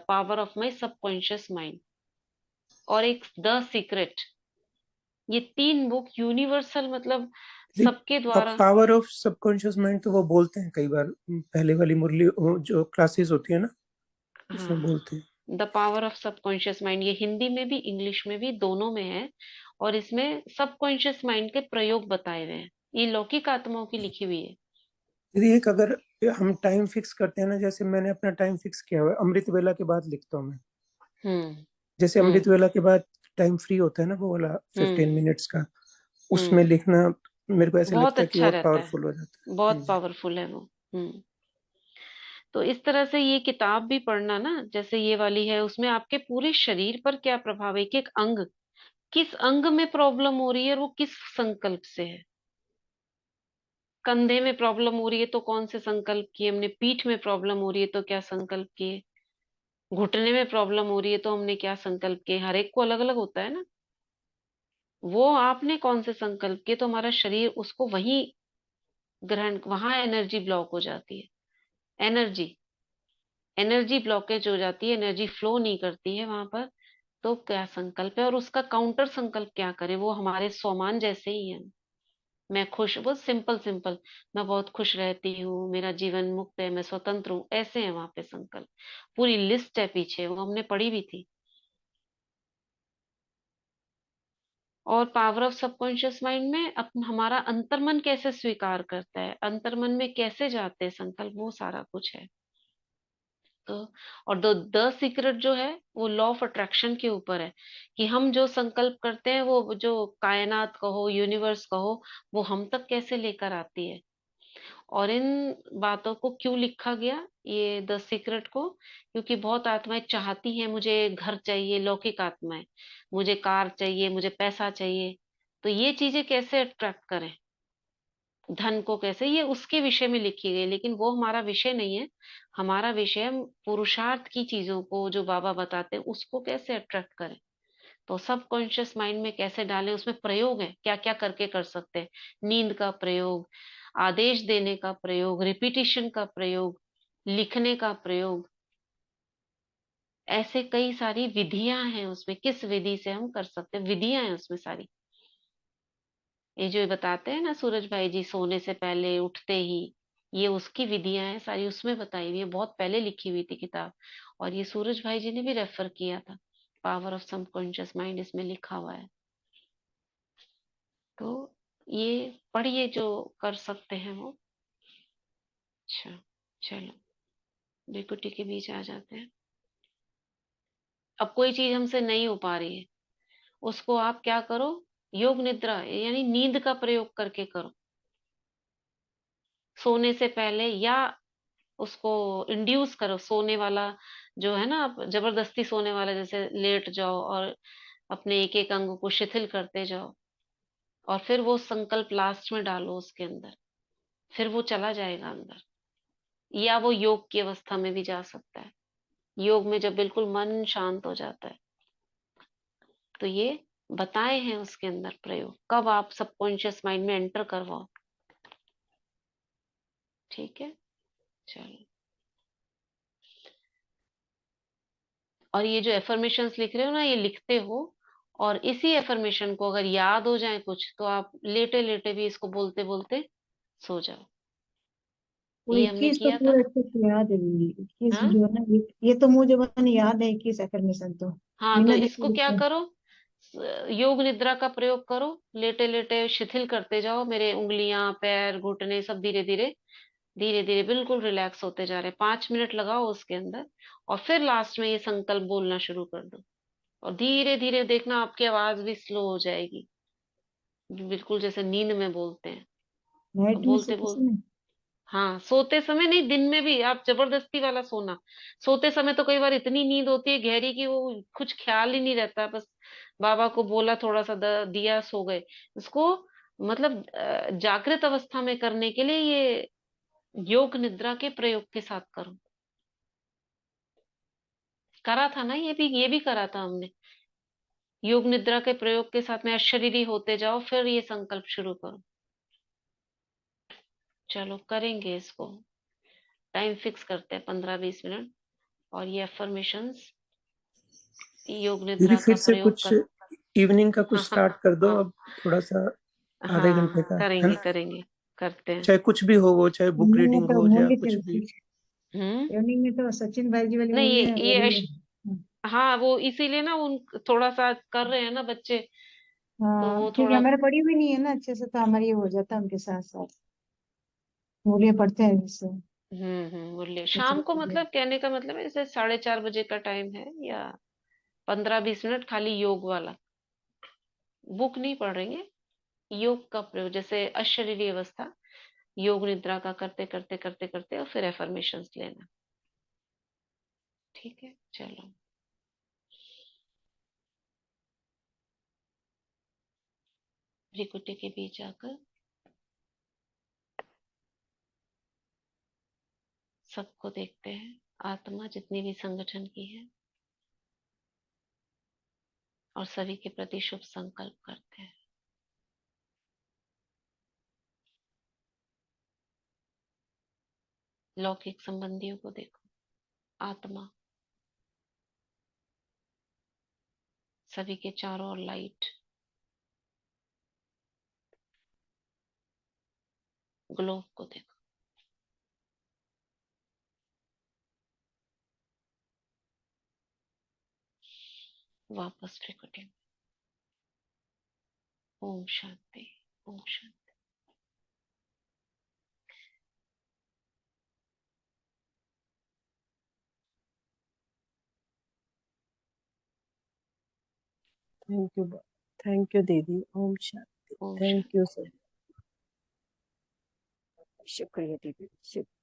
power of my subconscious mind, और एक द सीक्रेट। ये तीन बुक यूनिवर्सल, मतलब सबके अब द्वारा। पावर ऑफ सबकॉन्शियस माइंड तो वो बोलते हैं कई बार, पहले वाली मुरली वो जो क्लासेस होती है ना, उसमें हाँ, बोलते हैं। The power of subconscious mind, ये हिंदी में भी इंग्लिश में भी दोनों में है। और इसमें सबकॉन्शियस माइंड के प्रयोग बताए हुए हैं। ये लौकिक आत्माओं की लिखी हुई है। यदि एक अगर हम टाइम फिक्स करते हैं ना, जैसे मैंने अपना टाइम फिक्स किया हुआ है, अमृत वेला के बाद लिखता हूँ मैं। हम्म। जैसे हम्म। अमृत वेला के बाद टाइम फ्री होता है ना, वो वाला हम्म। 15 मिनट्स का, उसमें हम्म। लिखना मेरे को ऐसे बहुत लगता है कि अच्छा और रहता है, पावरफुल हो जाता है। हाँ बहुत जी। पावरफुल है वो। हम्म। तो इस तरह से ये किताब भी पढ़ना ना, जैसे ये वाली है, उसमें आपके पूरे शरीर पर क्या प्रभाव है, एक एक अंग, किस अंग में प्रॉब्लम हो रही है और वो किस संकल्प से है। कंधे में प्रॉब्लम हो रही है तो कौन से संकल्प किए हमने, पीठ में प्रॉब्लम हो रही है तो क्या संकल्प किए, घुटने में प्रॉब्लम हो रही है तो हमने क्या संकल्प किए। हर एक को अलग अलग होता है ना। वो आपने कौन से संकल्प किए तो हमारा शरीर उसको वहीं ग्रहण, वहां एनर्जी ब्लॉक हो जाती है। एनर्जी एनर्जी ब्लॉकेज हो जाती है, एनर्जी फ्लो नहीं करती है वहां पर। तो क्या संकल्प है और उसका काउंटर संकल्प क्या करें, वो हमारे स्वमान जैसे ही है। मैं खुश, वो सिंपल सिंपल, मैं बहुत खुश रहती हूँ, मेरा जीवन मुक्त है, मैं स्वतंत्र हूँ, ऐसे है वहां पे संकल्प। पूरी लिस्ट है पीछे, वो हमने पढ़ी भी थी। और पावर ऑफ सबकॉन्शियस माइंड में हमारा अंतर्मन कैसे स्वीकार करता है, अंतर्मन में कैसे जाते हैं संकल्प, वो सारा कुछ है। तो और द सीक्रेट जो है वो लॉ ऑफ अट्रैक्शन के ऊपर है, कि हम जो संकल्प करते हैं वो जो कायनात कहो, यूनिवर्स कहो, वो हम तक कैसे लेकर आती है। और इन बातों को क्यों लिखा गया ये द सीक्रेट को, क्योंकि बहुत आत्माएं चाहती हैं, मुझे घर चाहिए, लौकिक आत्माएं, मुझे कार चाहिए, मुझे पैसा चाहिए। तो ये चीजें कैसे अट्रैक्ट करें, धन को कैसे, ये उसके विषय में लिखी गई, लेकिन वो हमारा विषय नहीं है। हमारा विषय हम पुरुषार्थ की चीजों को जो बाबा बताते हैं उसको कैसे अट्रैक्ट करें। तो सब कॉन्शियस माइंड में कैसे डालें, उसमें प्रयोग है, क्या क्या करके कर सकते हैं। नींद का प्रयोग, आदेश देने का प्रयोग, रिपीटिशन का प्रयोग, लिखने का प्रयोग, ऐसे कई सारी विधियां हैं उसमें, किस विधि से हम कर सकते हैं, विधियां हैं उसमें सारी। ये जो बताते हैं ना सूरज भाई जी, सोने से पहले उठते ही, ये उसकी विधियां हैं सारी, उसमें बताई हुई है, बहुत पहले लिखी हुई थी किताब। और ये सूरज भाई जी ने भी रेफर किया था, पावर ऑफ सबकॉन्शियस माइंड इसमें लिखा हुआ है। तो ये पढ़िए जो कर सकते हैं वो। अच्छा, चलो, बेकुटी के बीच आ जाते हैं। अब कोई चीज हमसे नहीं हो पा रही है, उसको आप क्या करो, योग निद्रा यानी नींद का प्रयोग करके करो, सोने से पहले, या उसको इंड्यूस करो सोने वाला, जो है ना, आप जबरदस्ती सोने वाला, जैसे लेट जाओ और अपने एक एक अंग को शिथिल करते जाओ, और फिर वो संकल्प लास्ट में डालो उसके अंदर, फिर वो चला जाएगा अंदर। या वो योग की अवस्था में भी जा सकता है, योग में जब बिल्कुल मन शांत हो जाता है। तो ये बताए हैं उसके अंदर प्रयोग, कब आप सबकॉन्शियस माइंड में एंटर करवाओ। ठीक है, चलो। और ये जो एफर्मेशंस लिख रहे हो ना, ये लिखते हो, और इसी एफर्मेशन को अगर याद हो जाए कुछ, तो आप लेटे लेटे भी इसको बोलते बोलते सो जाओ। वो ये हमने 21 तो किया था। पूरे अच्छे से याद है दीदी, 21 हाँ, जो है ना, ये तो मुझे बन याद है, 21 एफर्मेशन तो हाँ, तो बिना इसको देखे क्या लिखे। करो, योग निद्रा का प्रयोग करो, लेटे लेटे शिथिल करते जाओ, मेरे उंगलियां, पैर, घुटने सब धीरे धीरे धीरे धीरे बिल्कुल रिलैक्स होते जा रहे हैं। 5 मिनट लगाओ उसके अंदर, और फिर लास्ट में ये संकल्प बोलना शुरू कर दो, और धीरे धीरे देखना आपकी आवाज भी स्लो हो जाएगी, बिल्कुल जैसे नींद में बोलते हैं। नाइट में बोलते सोते बोल समय? हाँ, सोते समय नहीं, दिन में भी आप जबरदस्ती वाला सोना। सोते समय तो कई बार इतनी नींद होती है गहरी की वो कुछ ख्याल ही नहीं रहता, बस बाबा को बोला, थोड़ा सा दिया, सो गए। इसको मतलब जागृत अवस्था में करने के लिए ये योग निद्रा के प्रयोग के साथ करो। करा था ना, ये भी करा था हमने। योग निद्रा के प्रयोग के साथ में अशरीरी होते जाओ, फिर ये संकल्प शुरू करो। चलो करेंगे इसको, टाइम फिक्स करते हैं 15-20 मिनट, और ये अफर्मेशंस योग दीदी निद्रा का फिर से प्रयोग कुछ कर। इवनिंग का कुछ हाँ हाँ स्टार्ट कर दो हाँ अब, थोड़ा सा आधे घंटे हाँ, का, है करेंगे ना? करेंगे, करते हैं। चाहे कुछ भी हो, वो चाहे बुक इवनिंग में रीडिंग तो हो या मूल्य कुछ भी। चलती हम्म। इवनिंग में तो सचिन भाई जी वाली नहीं, मूल्य है वो भी है। हाँ, वो इसीलिए ना उन थोड़ा सा कर रहे हैं ना बच्चे, तो हाँ वो क्योंकि थोड़ा। हमारे पढ़ी हुई नहीं है ना अच्छे से, तो हमारी ये हो जाता है उनके साथ साथ मूल्य पढ़ते हैं जिससे बोलिए। बच्चे शाम को को। मतलब कहने का मतलब है जैसे 4:30 बजे का टाइम है, या 15-20 मिनट खाली योग वाला। बुक नहीं पढ़ेंगे, योग का प्रयोग, जैसे अशरीरी अवस्था योग निद्रा का करते करते करते करते, और फिर एफर्मेशंस लेना। ठीक है, चलो। भ्रिकुटी के बीच आकर सबको देखते हैं, आत्मा जितनी भी संगठन की है, और सभी के प्रति शुभ संकल्प करते हैं। लौकिक संबंधियों को देखो, आत्मा, सभी के चारों ओर लाइट, ग्लोब को देखो। वापस भ्रिकुटी में। ओम शांति, ओम शांति। थैंक यू दीदी। ओम शांति। ओम थैंक शांति। You sir. शुक्रिया दीदी, शुक्रिया।